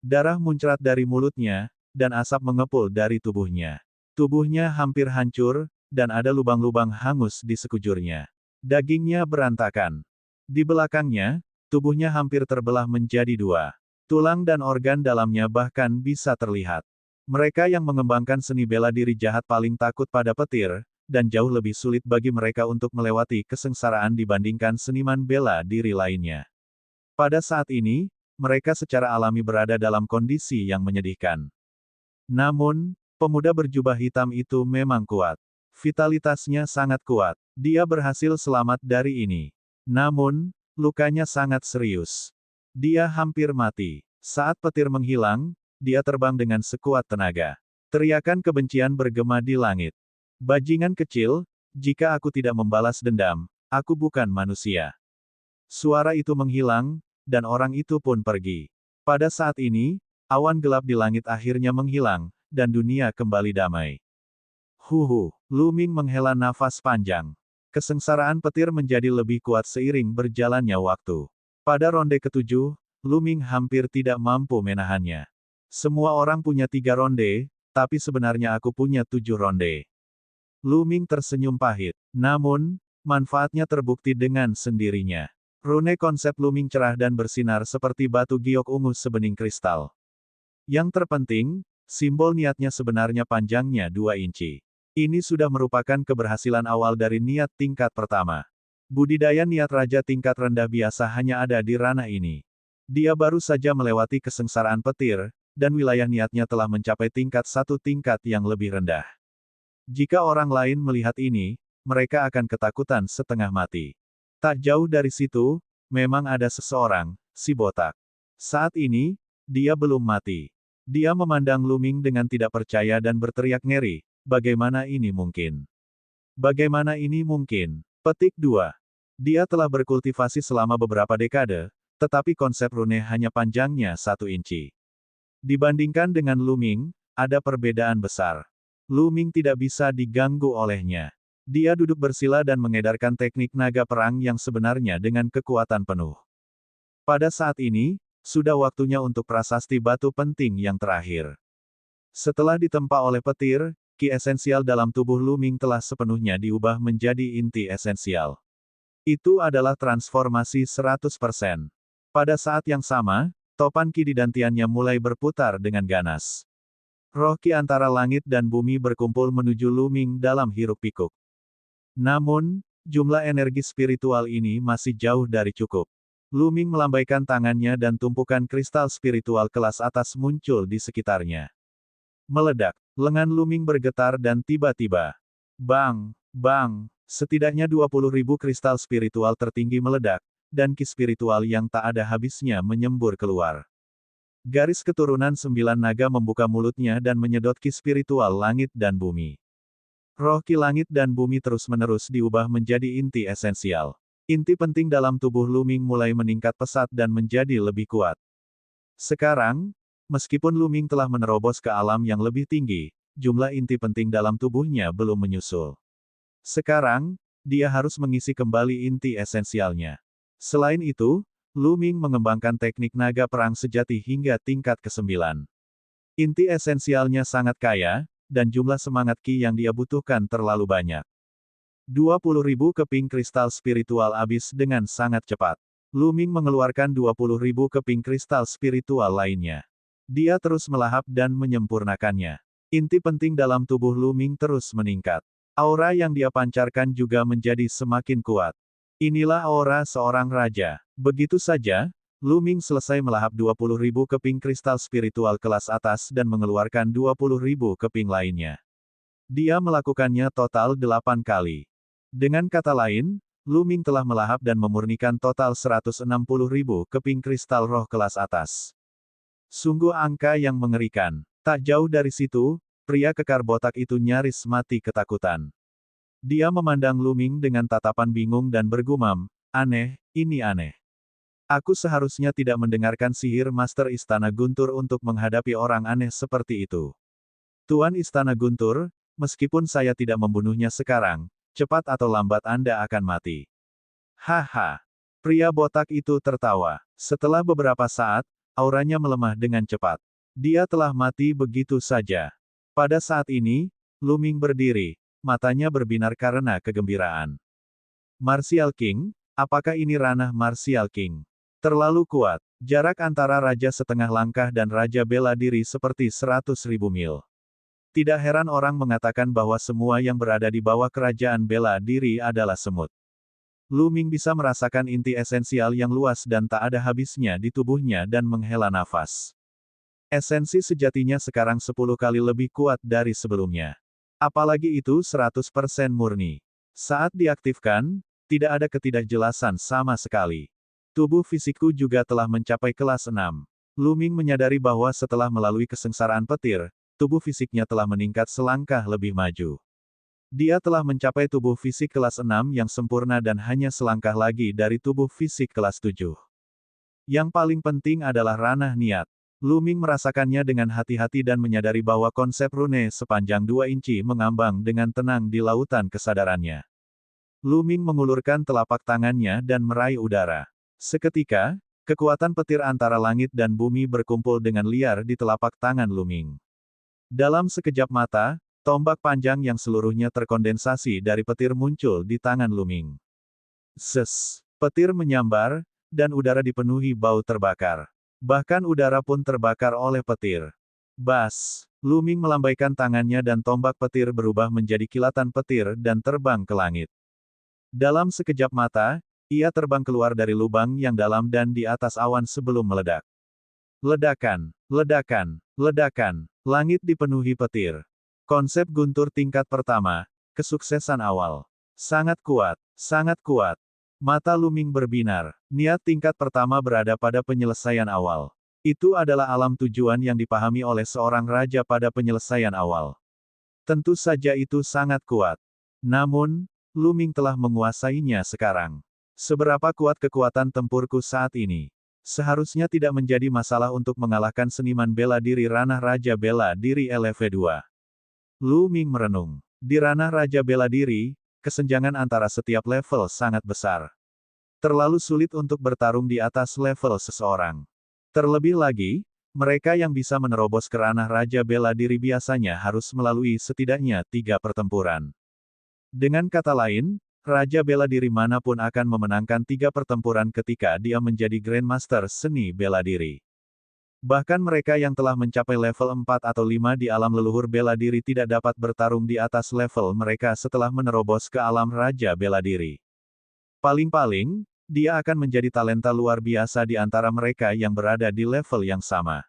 Darah muncrat dari mulutnya, dan asap mengepul dari tubuhnya. Tubuhnya hampir hancur, dan ada lubang-lubang hangus di sekujurnya. Dagingnya berantakan. Di belakangnya, tubuhnya hampir terbelah menjadi 2. Tulang dan organ dalamnya bahkan bisa terlihat. Mereka yang mengembangkan seni bela diri jahat paling takut pada petir, dan jauh lebih sulit bagi mereka untuk melewati kesengsaraan dibandingkan seniman bela diri lainnya. Pada saat ini, mereka secara alami berada dalam kondisi yang menyedihkan. Namun, pemuda berjubah hitam itu memang kuat. Vitalitasnya sangat kuat. Dia berhasil selamat dari ini. Namun, lukanya sangat serius. Dia hampir mati. Saat petir menghilang, dia terbang dengan sekuat tenaga. Teriakan kebencian bergema di langit. Bajingan kecil, jika aku tidak membalas dendam, aku bukan manusia. Suara itu menghilang, dan orang itu pun pergi. Pada saat ini, awan gelap di langit akhirnya menghilang, dan dunia kembali damai. Lu Ming menghela nafas panjang. Kesengsaraan petir menjadi lebih kuat seiring berjalannya waktu. Pada ronde ketujuh, Lu Ming hampir tidak mampu menahannya. Semua orang punya 3 ronde, tapi sebenarnya aku punya 7 ronde. Lu Ming tersenyum pahit. Namun, manfaatnya terbukti dengan sendirinya. Rune konsep Lu Ming cerah dan bersinar seperti batu giok ungu sebening kristal. Yang terpenting, simbol niatnya sebenarnya panjangnya 2 inci. Ini sudah merupakan keberhasilan awal dari niat tingkat pertama. Budidaya niat raja tingkat rendah biasa hanya ada di ranah ini. Dia baru saja melewati kesengsaraan petir, dan wilayah niatnya telah mencapai tingkat 1 tingkat yang lebih rendah. Jika orang lain melihat ini, mereka akan ketakutan setengah mati. Tak jauh dari situ, memang ada seseorang, si botak. Saat ini, dia belum mati. Dia memandang Lu Ming dengan tidak percaya dan berteriak ngeri, bagaimana ini mungkin? Bagaimana ini mungkin? Petik 2. Dia telah berkultivasi selama beberapa dekade, tetapi konsep rune hanya panjangnya 1 inci. Dibandingkan dengan Lu Ming, ada perbedaan besar. Lu Ming tidak bisa diganggu olehnya. Dia duduk bersila dan mengedarkan teknik naga perang yang sebenarnya dengan kekuatan penuh. Pada saat ini, sudah waktunya untuk prasasti batu penting yang terakhir. Setelah ditempa oleh petir, ki esensial dalam tubuh Lu Ming telah sepenuhnya diubah menjadi inti esensial. Itu adalah transformasi 100%. Pada saat yang sama, topan ki di dantiannya mulai berputar dengan ganas. Roh ki antara langit dan bumi berkumpul menuju Lu Ming dalam hiruk-pikuk. Namun, jumlah energi spiritual ini masih jauh dari cukup. Lu Ming melambaikan tangannya dan tumpukan kristal spiritual kelas atas muncul di sekitarnya. Meledak, lengan Lu Ming bergetar dan tiba-tiba, bang, bang, setidaknya 20.000 kristal spiritual tertinggi meledak, dan ki spiritual yang tak ada habisnya menyembur keluar. Garis keturunan 9 naga membuka mulutnya dan menyedot ki spiritual langit dan bumi. Roh ki langit dan bumi terus-menerus diubah menjadi inti esensial. Inti penting dalam tubuh Lu Ming mulai meningkat pesat dan menjadi lebih kuat. Sekarang, meskipun Lu Ming telah menerobos ke alam yang lebih tinggi, jumlah inti penting dalam tubuhnya belum menyusul. Sekarang, dia harus mengisi kembali inti esensialnya. Selain itu, Lu Ming mengembangkan teknik naga perang sejati hingga tingkat ke-9. Inti esensialnya sangat kaya, dan jumlah semangat ki yang dia butuhkan terlalu banyak. 20.000 keping kristal spiritual habis dengan sangat cepat. Lu Ming mengeluarkan 20.000 keping kristal spiritual lainnya. Dia terus melahap dan menyempurnakannya. Inti penting dalam tubuh Lu Ming terus meningkat. Aura yang dia pancarkan juga menjadi semakin kuat. Inilah aura seorang raja. Begitu saja, Lu Ming selesai melahap 20.000 keping kristal spiritual kelas atas dan mengeluarkan 20.000 keping lainnya. Dia melakukannya total 8 kali. Dengan kata lain, Lu Ming telah melahap dan memurnikan total 160.000 keping kristal roh kelas atas. Sungguh angka yang mengerikan. Tak jauh dari situ, pria kekar botak itu nyaris mati ketakutan. Dia memandang Lu Ming dengan tatapan bingung dan bergumam, aneh, ini aneh. Aku seharusnya tidak mendengarkan sihir Master Istana Guntur untuk menghadapi orang aneh seperti itu. Tuan Istana Guntur, meskipun saya tidak membunuhnya sekarang, cepat atau lambat Anda akan mati. Haha. Pria botak itu tertawa. Setelah beberapa saat, auranya melemah dengan cepat. Dia telah mati begitu saja. Pada saat ini, Lu Ming berdiri, matanya berbinar karena kegembiraan. Martial King, apakah ini ranah Martial King? Terlalu kuat. Jarak antara raja setengah langkah dan raja bela diri seperti 100.000 mil. Tidak heran orang mengatakan bahwa semua yang berada di bawah kerajaan bela diri adalah semut. Lu Ming bisa merasakan inti esensial yang luas dan tak ada habisnya di tubuhnya dan menghela nafas. Esensi sejatinya sekarang 10 kali lebih kuat dari sebelumnya. Apalagi itu 100% murni. Saat diaktifkan, tidak ada ketidakjelasan sama sekali. Tubuh fisikku juga telah mencapai kelas 6. Lu Ming menyadari bahwa setelah melalui kesengsaraan petir, tubuh fisiknya telah meningkat selangkah lebih maju. Dia telah mencapai tubuh fisik kelas 6 yang sempurna dan hanya selangkah lagi dari tubuh fisik kelas 7. Yang paling penting adalah ranah niat. Lu Ming merasakannya dengan hati-hati dan menyadari bahwa konsep rune sepanjang 2 inci mengambang dengan tenang di lautan kesadarannya. Lu Ming mengulurkan telapak tangannya dan meraih udara. Seketika, kekuatan petir antara langit dan bumi berkumpul dengan liar di telapak tangan Lu Ming. Dalam sekejap mata, tombak panjang yang seluruhnya terkondensasi dari petir muncul di tangan Lu Ming. Ses! Petir menyambar, dan udara dipenuhi bau terbakar. Bahkan udara pun terbakar oleh petir. Bas! Lu Ming melambaikan tangannya dan tombak petir berubah menjadi kilatan petir dan terbang ke langit. Dalam sekejap mata, ia terbang keluar dari lubang yang dalam dan di atas awan sebelum meledak. Ledakan, ledakan, ledakan, langit dipenuhi petir. Konsep guntur tingkat pertama, kesuksesan awal. Sangat kuat, sangat kuat. Mata Lu Ming berbinar, niat tingkat pertama berada pada penyelesaian awal. Itu adalah alam tujuan yang dipahami oleh seorang raja pada penyelesaian awal. Tentu saja itu sangat kuat. Namun, Lu Ming telah menguasainya sekarang. Seberapa kuat kekuatan tempurku saat ini? Seharusnya tidak menjadi masalah untuk mengalahkan seniman bela diri ranah Raja Bela Diri LV2. Lu Ming merenung. Di ranah Raja Bela Diri, kesenjangan antara setiap level sangat besar. Terlalu sulit untuk bertarung di atas level seseorang. Terlebih lagi, mereka yang bisa menerobos ke ranah Raja Bela Diri biasanya harus melalui setidaknya 3 pertempuran. Dengan kata lain, Raja Bela Diri manapun akan memenangkan 3 pertempuran ketika dia menjadi Grandmaster seni bela diri. Bahkan mereka yang telah mencapai level 4 atau 5 di alam leluhur bela diri tidak dapat bertarung di atas level mereka setelah menerobos ke alam Raja Bela Diri. Paling-paling, dia akan menjadi talenta luar biasa di antara mereka yang berada di level yang sama.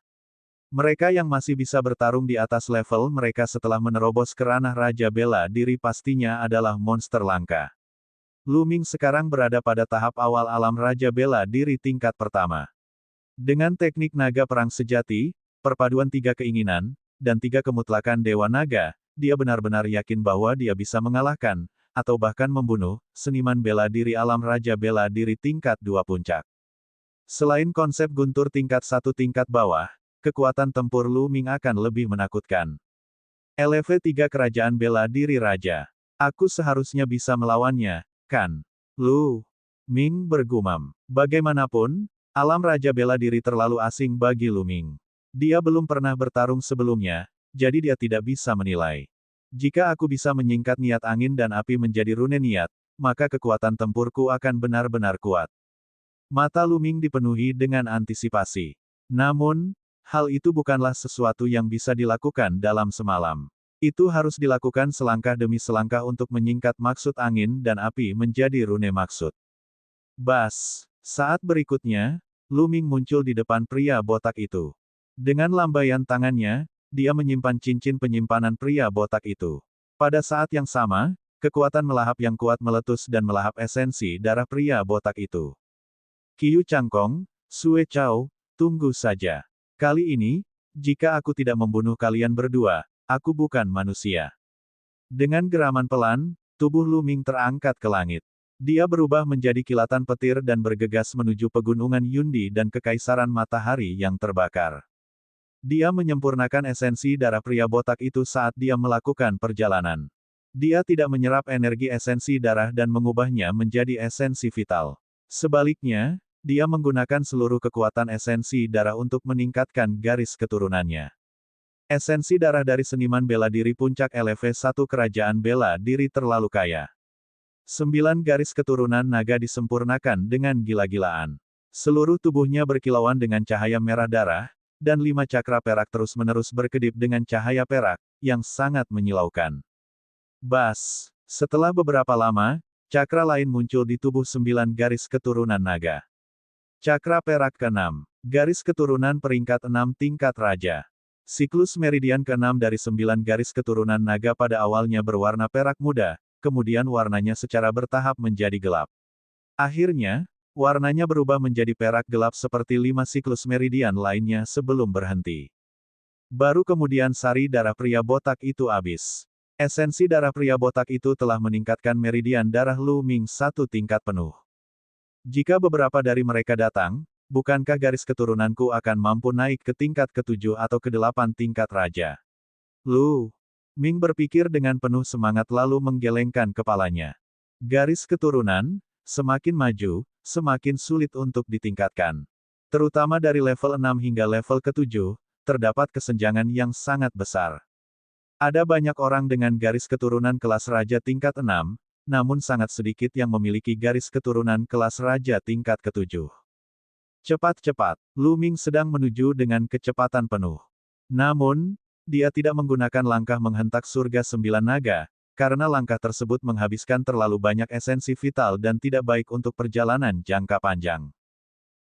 Mereka yang masih bisa bertarung di atas level mereka setelah menerobos ke ranah Raja Bela Diri pastinya adalah monster langka. Lu Ming sekarang berada pada tahap awal alam Raja Bela Diri tingkat pertama. Dengan teknik naga perang sejati, perpaduan 3 keinginan, dan 3 kemutlakan Dewa Naga, dia benar-benar yakin bahwa dia bisa mengalahkan, atau bahkan membunuh, seniman bela diri alam Raja Bela Diri tingkat 2 puncak. Selain konsep guntur tingkat 1 tingkat bawah, kekuatan tempur Lu Ming akan lebih menakutkan. LV3 Kerajaan Bela Diri Raja. Aku seharusnya bisa melawannya, kan? Lu Ming bergumam. Bagaimanapun, alam Raja Bela Diri terlalu asing bagi Lu Ming. Dia belum pernah bertarung sebelumnya, jadi dia tidak bisa menilai. Jika aku bisa menyingkat niat angin dan api menjadi rune niat, maka kekuatan tempurku akan benar-benar kuat. Mata Lu Ming dipenuhi dengan antisipasi. Namun, hal itu bukanlah sesuatu yang bisa dilakukan dalam semalam. Itu harus dilakukan selangkah demi selangkah untuk menyingkat maksud angin dan api menjadi rune maksud. Bas! Saat berikutnya, Lu Ming muncul di depan pria botak itu. Dengan lambaian tangannya, dia menyimpan cincin penyimpanan pria botak itu. Pada saat yang sama, kekuatan melahap yang kuat meletus dan melahap esensi darah pria botak itu. Qiu Changkong, Sue Chao, tunggu saja. Kali ini, jika aku tidak membunuh kalian berdua, aku bukan manusia. Dengan geraman pelan, tubuh Lu Ming terangkat ke langit. Dia berubah menjadi kilatan petir dan bergegas menuju pegunungan Yundi dan kekaisaran matahari yang terbakar. Dia menyempurnakan esensi darah pria botak itu saat dia melakukan perjalanan. Dia tidak menyerap energi esensi darah dan mengubahnya menjadi esensi vital. Sebaliknya, dia menggunakan seluruh kekuatan esensi darah untuk meningkatkan garis keturunannya. Esensi darah dari seniman bela diri puncak LV1 Kerajaan Bela Diri terlalu kaya. 9 garis keturunan naga disempurnakan dengan gila-gilaan. Seluruh tubuhnya berkilauan dengan cahaya merah darah, dan 5 cakra perak terus-menerus berkedip dengan cahaya perak, yang sangat menyilaukan. Bas! Setelah beberapa lama, Cakra lain muncul di tubuh 9 garis keturunan naga. Cakra perak ke-6. Garis keturunan peringkat 6 tingkat raja. Siklus meridian ke-6 dari 9 garis keturunan naga pada awalnya berwarna perak muda, kemudian warnanya secara bertahap menjadi gelap. Akhirnya, warnanya berubah menjadi perak gelap seperti 5 siklus meridian lainnya sebelum berhenti. Baru kemudian sari darah pria botak itu habis. Esensi darah pria botak itu telah meningkatkan meridian darah Lu Ming 1 tingkat penuh. Jika beberapa dari mereka datang, bukankah garis keturunanku akan mampu naik ke tingkat ke-7 atau ke-8 tingkat raja? Lu Ming berpikir dengan penuh semangat lalu menggelengkan kepalanya. Garis keturunan, semakin maju, semakin sulit untuk ditingkatkan. Terutama dari level 6 hingga level ke-7, terdapat kesenjangan yang sangat besar. Ada banyak orang dengan garis keturunan kelas raja tingkat 6, namun sangat sedikit yang memiliki garis keturunan kelas raja tingkat ke-7. Cepat-cepat, Lu Ming sedang menuju dengan kecepatan penuh. Namun, dia tidak menggunakan langkah menghentak surga 9 naga, karena langkah tersebut menghabiskan terlalu banyak esensi vital dan tidak baik untuk perjalanan jangka panjang.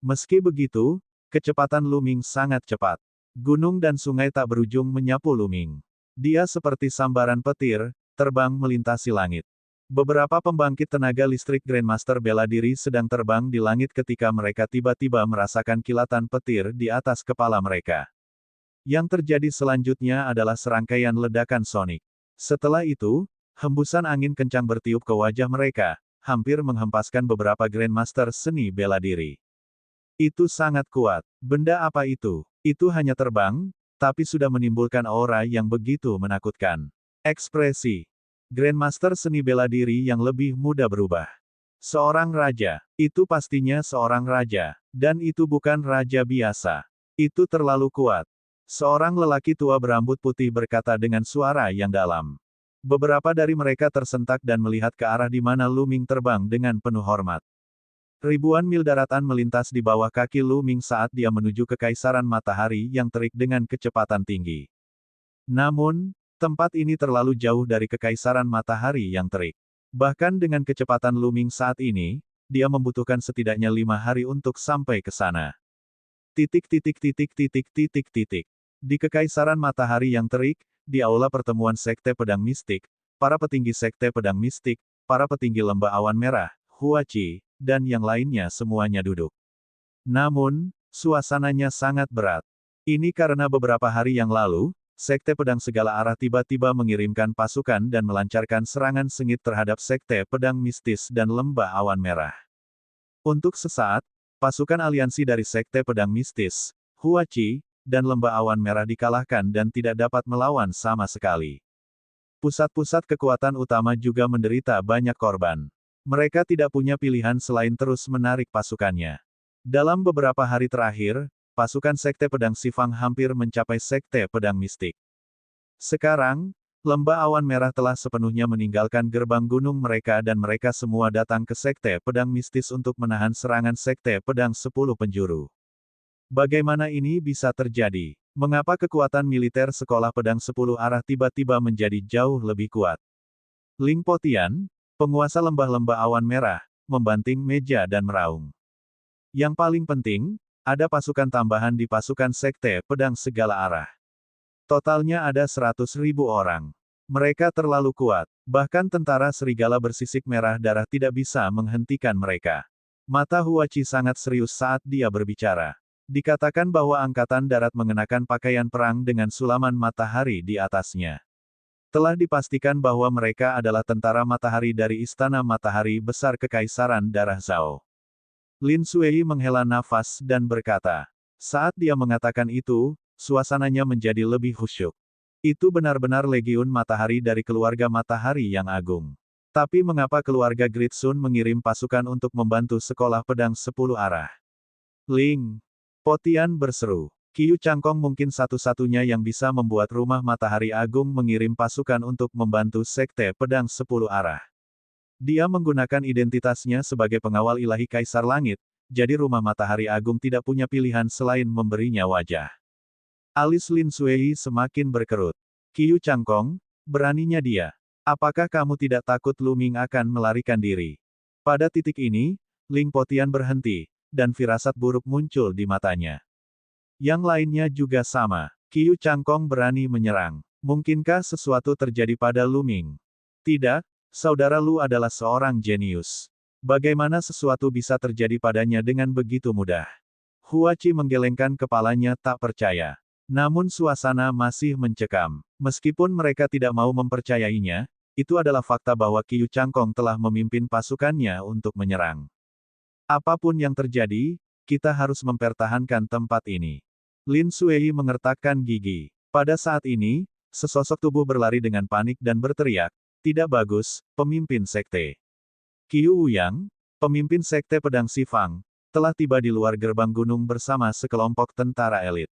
Meski begitu, kecepatan Lu Ming sangat cepat. Gunung dan sungai tak berujung menyapu Lu Ming. Dia seperti sambaran petir, terbang melintasi langit. Beberapa pembangkit tenaga listrik Grandmaster bela diri sedang terbang di langit ketika mereka tiba-tiba merasakan kilatan petir di atas kepala mereka. Yang terjadi selanjutnya adalah serangkaian ledakan sonik. Setelah itu, hembusan angin kencang bertiup ke wajah mereka, hampir menghempaskan beberapa Grandmaster seni bela diri. Itu sangat kuat. Benda apa itu? Itu hanya terbang, tapi sudah menimbulkan aura yang begitu menakutkan. Ekspresi Grandmaster seni bela diri yang lebih muda berubah. Seorang raja. Itu pastinya seorang raja. Dan itu bukan raja biasa. Itu terlalu kuat. Seorang lelaki tua berambut putih berkata dengan suara yang dalam. Beberapa dari mereka tersentak dan melihat ke arah di mana Lu Ming terbang dengan penuh hormat. Ribuan mil daratan melintas di bawah kaki Lu Ming saat dia menuju ke Kaisaran Matahari yang terik dengan kecepatan tinggi. Namun, tempat ini terlalu jauh dari Kekaisaran Matahari yang terik. Bahkan dengan kecepatan Lu Ming saat ini, dia membutuhkan setidaknya 5 hari untuk sampai ke sana. Di Kekaisaran Matahari yang terik, di aula pertemuan Sekte Pedang Mistik, para petinggi Sekte Pedang Mistik, para petinggi Lembah Awan Merah, Huachi, dan yang lainnya semuanya duduk. Namun, suasananya sangat berat. Ini karena beberapa hari yang lalu, Sekte Pedang segala arah tiba-tiba mengirimkan pasukan dan melancarkan serangan sengit terhadap Sekte Pedang Mistis dan Lembah Awan Merah. Untuk sesaat, pasukan aliansi dari Sekte Pedang Mistis, Huachi, dan Lembah Awan Merah dikalahkan dan tidak dapat melawan sama sekali. Pusat-pusat kekuatan utama juga menderita banyak korban. Mereka tidak punya pilihan selain terus menarik pasukannya. Dalam beberapa hari terakhir, pasukan Sekte Pedang Sifang hampir mencapai Sekte Pedang Mistik. Sekarang, Lembah Awan Merah telah sepenuhnya meninggalkan gerbang gunung mereka dan mereka semua datang ke Sekte Pedang Mistis untuk menahan serangan Sekte Pedang 10 Penjuru. Bagaimana ini bisa terjadi? Mengapa kekuatan militer sekolah pedang 10 arah tiba-tiba menjadi jauh lebih kuat? Ling Potian, penguasa lembah-lembah awan merah, membanting meja dan meraung. Yang paling penting, ada pasukan tambahan di pasukan Sekte Pedang segala arah. Totalnya ada 100.000 orang. Mereka terlalu kuat. Bahkan tentara serigala bersisik merah darah tidak bisa menghentikan mereka. Mata Huachi sangat serius saat dia berbicara. Dikatakan bahwa Angkatan Darat mengenakan pakaian perang dengan sulaman matahari di atasnya. Telah dipastikan bahwa mereka adalah tentara matahari dari Istana Matahari Besar Kekaisaran Darah Zhao. Lin Suei menghela nafas dan berkata. Saat dia mengatakan itu, suasananya menjadi lebih khusyuk. Itu benar-benar legiun matahari dari keluarga matahari yang agung. Tapi mengapa keluarga Great Sun mengirim pasukan untuk membantu sekolah pedang 10 arah? Ling Potian berseru. Qiu Changkong mungkin satu-satunya yang bisa membuat Rumah Matahari Agung mengirim pasukan untuk membantu Sekte Pedang 10 arah. Dia menggunakan identitasnya sebagai pengawal ilahi Kaisar Langit, jadi Rumah Matahari Agung tidak punya pilihan selain memberinya wajah. Alis Lin Suei semakin berkerut. Qiu Changkong, beraninya dia. Apakah kamu tidak takut Lu Ming akan melarikan diri? Pada titik ini, Ling Potian berhenti, dan firasat buruk muncul di matanya. Yang lainnya juga sama. Qiu Changkong berani menyerang. Mungkinkah sesuatu terjadi pada Lu Ming? Tidak, saudara Lu adalah seorang jenius. Bagaimana sesuatu bisa terjadi padanya dengan begitu mudah? Hua Qi menggelengkan kepalanya tak percaya. Namun suasana masih mencekam. Meskipun mereka tidak mau mempercayainya, itu adalah fakta bahwa Qiu Changkong telah memimpin pasukannya untuk menyerang. Apapun yang terjadi, kita harus mempertahankan tempat ini. Lin Suei mengertakkan gigi. Pada saat ini, sesosok tubuh berlari dengan panik dan berteriak, "Tidak bagus, pemimpin sekte." Qiu Wuyang, pemimpin sekte pedang Sifang, telah tiba di luar gerbang gunung bersama sekelompok tentara elit.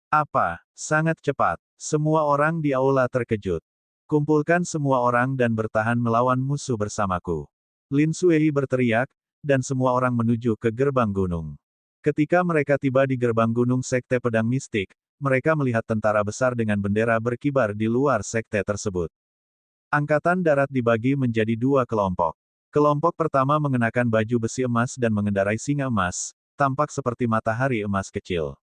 Apa? Sangat cepat. Semua orang di aula terkejut. Kumpulkan semua orang dan bertahan melawan musuh bersamaku. Lin Suei berteriak, dan semua orang menuju ke gerbang gunung. Ketika mereka tiba di gerbang gunung sekte pedang mistik, mereka melihat tentara besar dengan bendera berkibar di luar sekte tersebut. Angkatan darat dibagi menjadi dua kelompok. Kelompok pertama mengenakan baju besi emas dan mengendarai singa emas, tampak seperti matahari emas kecil.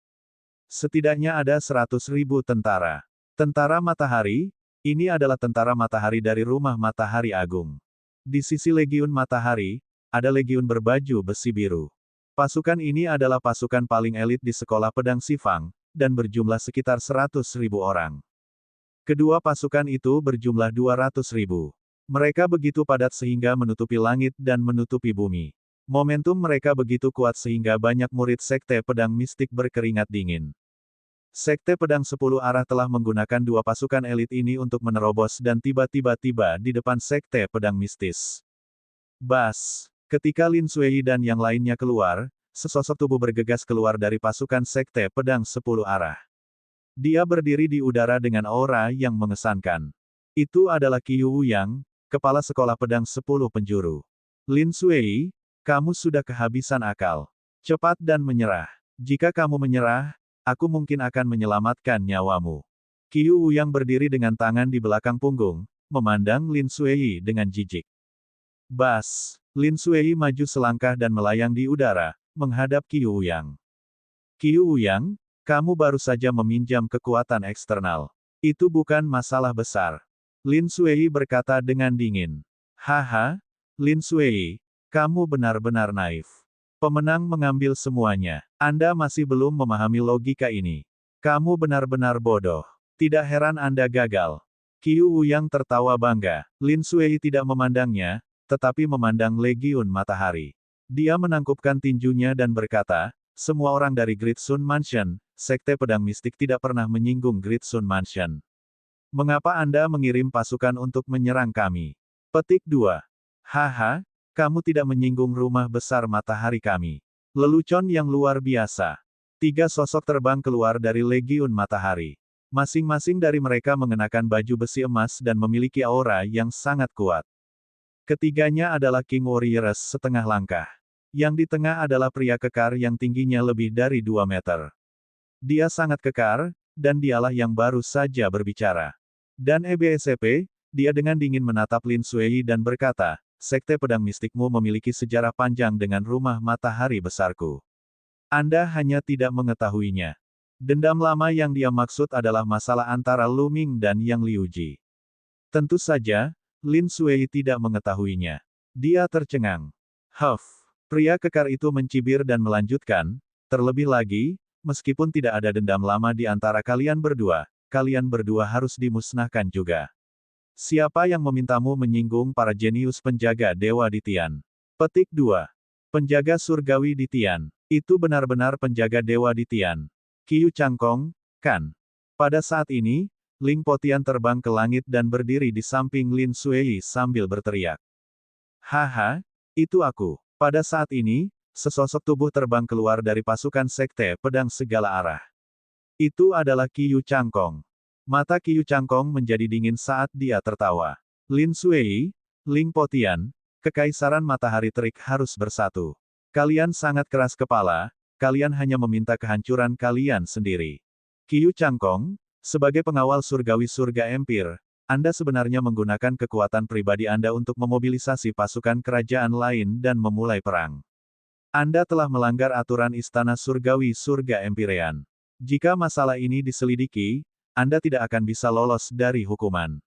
Setidaknya ada 100.000 tentara. Tentara matahari, ini adalah tentara matahari dari rumah matahari agung. Di sisi Legiun Matahari, ada Legiun berbaju besi biru. Pasukan ini adalah pasukan paling elit di sekolah pedang Sifang, dan berjumlah sekitar 100.000 orang. Kedua pasukan itu berjumlah 200.000. Mereka begitu padat sehingga menutupi langit dan menutupi bumi. Momentum mereka begitu kuat sehingga banyak murid sekte pedang mistik berkeringat dingin. Sekte pedang 10 arah telah menggunakan dua pasukan elit ini untuk menerobos dan tiba-tiba tiba di depan sekte pedang mistis. Bas! Ketika Lin Suei dan yang lainnya keluar, sesosok tubuh bergegas keluar dari pasukan sekte pedang 10 arah. Dia berdiri di udara dengan aura yang mengesankan. Itu adalah Qiu Wuyang, kepala sekolah pedang 10 penjuru. Lin Suei, kamu sudah kehabisan akal. Cepat dan menyerah. Jika kamu menyerah, aku mungkin akan menyelamatkan nyawamu. Qiu Wuyang berdiri dengan tangan di belakang punggung, memandang Lin Suei dengan jijik. Bas! Lin Suei maju selangkah dan melayang di udara, menghadap Qiu Wuyang. Qiu Wuyang, kamu baru saja meminjam kekuatan eksternal. Itu bukan masalah besar. Lin Suei berkata dengan dingin. Haha, Lin Suei, kamu benar-benar naif. Pemenang mengambil semuanya. Anda masih belum memahami logika ini. Kamu benar-benar bodoh. Tidak heran Anda gagal. Qiu Wuyang tertawa bangga. Lin Suei tidak memandangnya, tetapi memandang Legiun Matahari. Dia menangkupkan tinjunya dan berkata, semua orang dari Great Sun Mansion, sekte pedang mistik tidak pernah menyinggung Great Sun Mansion. Mengapa Anda mengirim pasukan untuk menyerang kami? Petik 2. Haha, kamu tidak menyinggung rumah besar matahari kami. Lelucon yang luar biasa. 3 sosok terbang keluar dari Legiun Matahari. Masing-masing dari mereka mengenakan baju besi emas dan memiliki aura yang sangat kuat. Ketiganya adalah King Warriors setengah langkah. Yang di tengah adalah pria kekar yang tingginya lebih dari 2 meter. Dia sangat kekar, dan dialah yang baru saja berbicara. Dan EBSCP, dia dengan dingin menatap Lin Suei dan berkata, sekte pedang mistikmu memiliki sejarah panjang dengan rumah matahari besarku. Anda hanya tidak mengetahuinya. Dendam lama yang dia maksud adalah masalah antara Lu Ming dan Yang Liuji. Tentu saja, Lin Suei tidak mengetahuinya. Dia tercengang. Pria kekar itu mencibir dan melanjutkan, terlebih lagi, meskipun tidak ada dendam lama di antara kalian berdua harus dimusnahkan juga. Siapa yang memintamu menyinggung para jenius penjaga Dewa di Tian? Petik 2. Penjaga surgawi di Tian. Itu benar-benar penjaga Dewa di Tian. Qiu Changkong, kan? Pada saat ini, Ling Potian terbang ke langit dan berdiri di samping Lin Suei sambil berteriak. Haha, itu aku. Pada saat ini, sesosok tubuh terbang keluar dari pasukan sekte pedang segala arah. Itu adalah Qiu Changkong. Mata Qiu Changkong menjadi dingin saat dia tertawa. Lin Suei, Ling Potian, Kekaisaran Matahari Terik harus bersatu. Kalian sangat keras kepala, kalian hanya meminta kehancuran kalian sendiri. Qiu Changkong, sebagai pengawal surgawi surga Empire, Anda sebenarnya menggunakan kekuatan pribadi Anda untuk memobilisasi pasukan kerajaan lain dan memulai perang. Anda telah melanggar aturan Istana Surgawi Surga Empyrean. Jika masalah ini diselidiki, Anda tidak akan bisa lolos dari hukuman.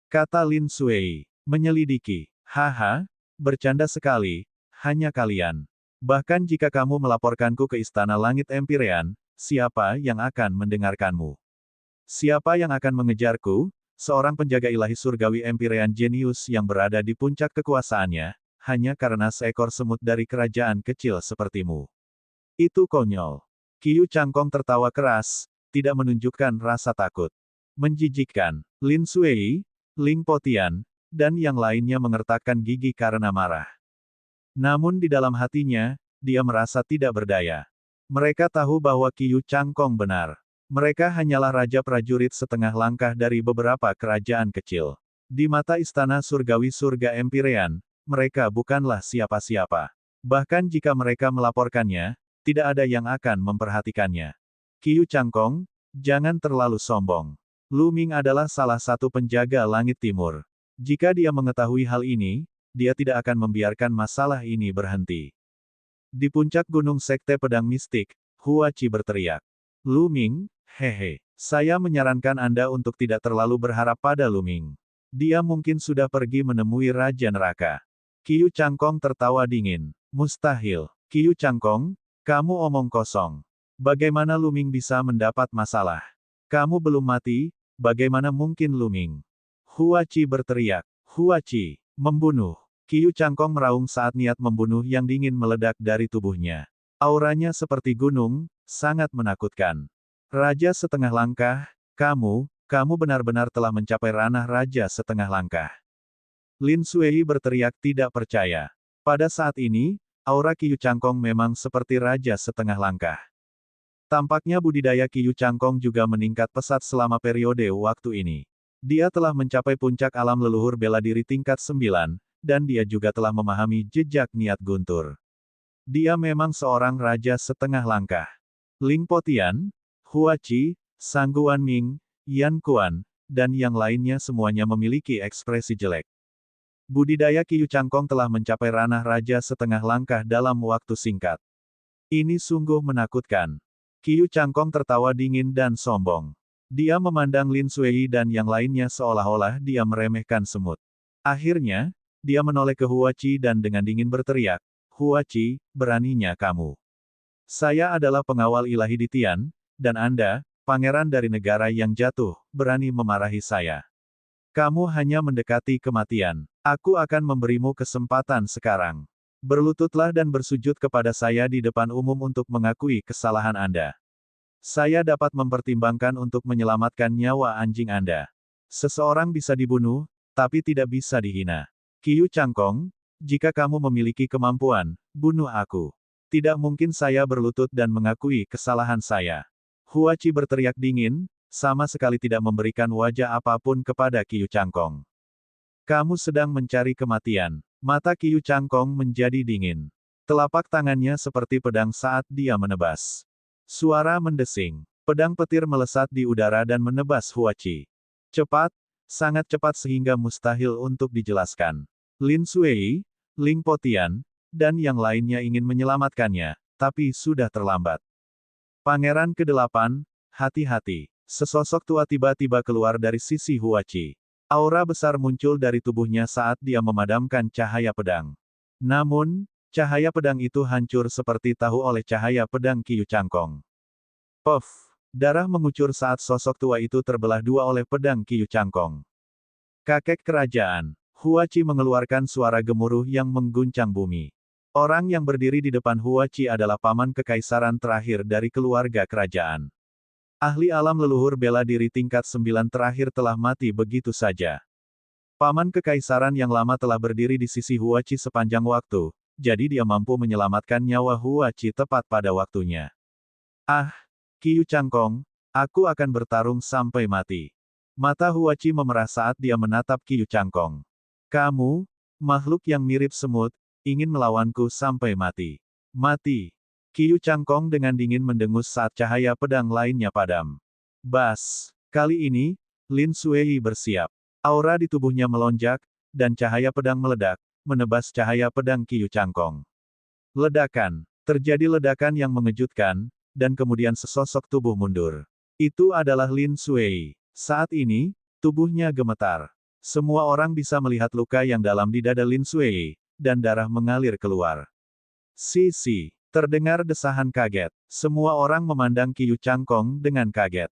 Kata Lin Sui. Menyelidiki. Haha, bercanda sekali, hanya kalian. Bahkan jika kamu melaporkanku ke Istana Langit Empyrean, siapa yang akan mendengarkanmu? Siapa yang akan mengejarku? Seorang penjaga ilahi surgawi Empyrean jenius yang berada di puncak kekuasaannya, hanya karena seekor semut dari kerajaan kecil sepertimu. Itu konyol. Qiu Changkong tertawa keras, tidak menunjukkan rasa takut. Menjijikkan. Lin Sui, Ling Potian, dan yang lainnya mengertakkan gigi karena marah. Namun di dalam hatinya, dia merasa tidak berdaya. Mereka tahu bahwa Qiu Changkong benar. Mereka hanyalah raja prajurit setengah langkah dari beberapa kerajaan kecil. Di mata Istana Surgawi Surga Empyrean, mereka bukanlah siapa-siapa. Bahkan jika mereka melaporkannya, tidak ada yang akan memperhatikannya. Qiu Changkong, jangan terlalu sombong. Lu Ming adalah salah satu penjaga langit timur. Jika dia mengetahui hal ini, dia tidak akan membiarkan masalah ini berhenti. Di puncak gunung Sekte Pedang Mistik, Hua Qi berteriak. Lu Ming, hehe, saya menyarankan Anda untuk tidak terlalu berharap pada Lu Ming. Dia mungkin sudah pergi menemui Raja Neraka. Qiu Changkong tertawa dingin. Mustahil. Qiu Changkong, kamu omong kosong. Bagaimana Lu Ming bisa mendapat masalah? Kamu belum mati, bagaimana mungkin Lu Ming? Hua Qi berteriak. Hua Qi, membunuh. Qiu Changkong meraung saat niat membunuh yang dingin meledak dari tubuhnya. Auranya seperti gunung, sangat menakutkan. Raja setengah langkah, kamu benar-benar telah mencapai ranah Raja setengah langkah. Lin Sui berteriak tidak percaya. Pada saat ini, aura Qiu Changkong memang seperti Raja setengah langkah. Tampaknya budidaya Qiu Changkong juga meningkat pesat selama periode waktu ini. Dia telah mencapai puncak alam leluhur bela diri tingkat 9, dan dia juga telah memahami jejak niat guntur. Dia memang seorang Raja setengah langkah. Ling Potian, Hua Qi, Sang Guan Ming, Yan Kuan, dan yang lainnya semuanya memiliki ekspresi jelek. Budidaya Qiu Changkong telah mencapai ranah Raja setengah langkah dalam waktu singkat. Ini sungguh menakutkan. Qiu Changkong tertawa dingin dan sombong. Dia memandang Lin Sui dan yang lainnya seolah-olah dia meremehkan semut. Akhirnya, dia menoleh ke Hua Qi dan dengan dingin berteriak, Hua Qi, beraninya kamu. Saya adalah pengawal ilahi di Tian, dan Anda, pangeran dari negara yang jatuh, berani memarahi saya. Kamu hanya mendekati kematian. Aku akan memberimu kesempatan sekarang. Berlututlah dan bersujud kepada saya di depan umum untuk mengakui kesalahan Anda. Saya dapat mempertimbangkan untuk menyelamatkan nyawa anjing Anda. Seseorang bisa dibunuh, tapi tidak bisa dihina. Qiu Changkong, jika kamu memiliki kemampuan, bunuh aku. Tidak mungkin saya berlutut dan mengakui kesalahan saya. Hua Qi berteriak dingin, sama sekali tidak memberikan wajah apapun kepada Qiu Changkong. Kamu sedang mencari kematian. Mata Qiu Changkong menjadi dingin. Telapak tangannya seperti pedang saat dia menebas. Suara mendesing. Pedang petir melesat di udara dan menebas Hua Qi. Cepat, sangat cepat sehingga mustahil untuk dijelaskan. Lin Sui, Ling Potian, dan yang lainnya ingin menyelamatkannya, tapi sudah terlambat. Pangeran ke-8, hati-hati. Sesosok tua tiba-tiba keluar dari sisi Hua Qi. Aura besar muncul dari tubuhnya saat dia memadamkan cahaya pedang. Namun, cahaya pedang itu hancur seperti tahu oleh cahaya pedang Qiu Changkong. Puff! Darah mengucur saat sosok tua itu terbelah dua oleh pedang Qiu Changkong. Kakek kerajaan. Hua Qi mengeluarkan suara gemuruh yang mengguncang bumi. Orang yang berdiri di depan Hua Qi adalah paman kekaisaran terakhir dari keluarga kerajaan. Ahli alam leluhur bela diri tingkat 9 terakhir telah mati begitu saja. Paman kekaisaran yang lama telah berdiri di sisi Hua Qi sepanjang waktu, jadi dia mampu menyelamatkan nyawa Hua Qi tepat pada waktunya. Ah, Qiu Changkong, aku akan bertarung sampai mati. Mata Hua Qi memerah saat dia menatap Qiu Changkong. Kamu, makhluk yang mirip semut, ingin melawanku sampai mati. Mati. Qiu Changkong dengan dingin mendengus saat cahaya pedang lainnya padam. Bas. Kali ini, Lin Sui bersiap. Aura di tubuhnya melonjak, dan cahaya pedang meledak, menebas cahaya pedang Qiu Cangkong. Ledakan. Terjadi ledakan yang mengejutkan, dan kemudian sesosok tubuh mundur. Itu adalah Lin Sui. Saat ini, tubuhnya gemetar. Semua orang bisa melihat luka yang dalam di dada Lin Sui, dan darah mengalir keluar. Terdengar desahan kaget. Semua orang memandang Qiu Cangkong dengan kaget.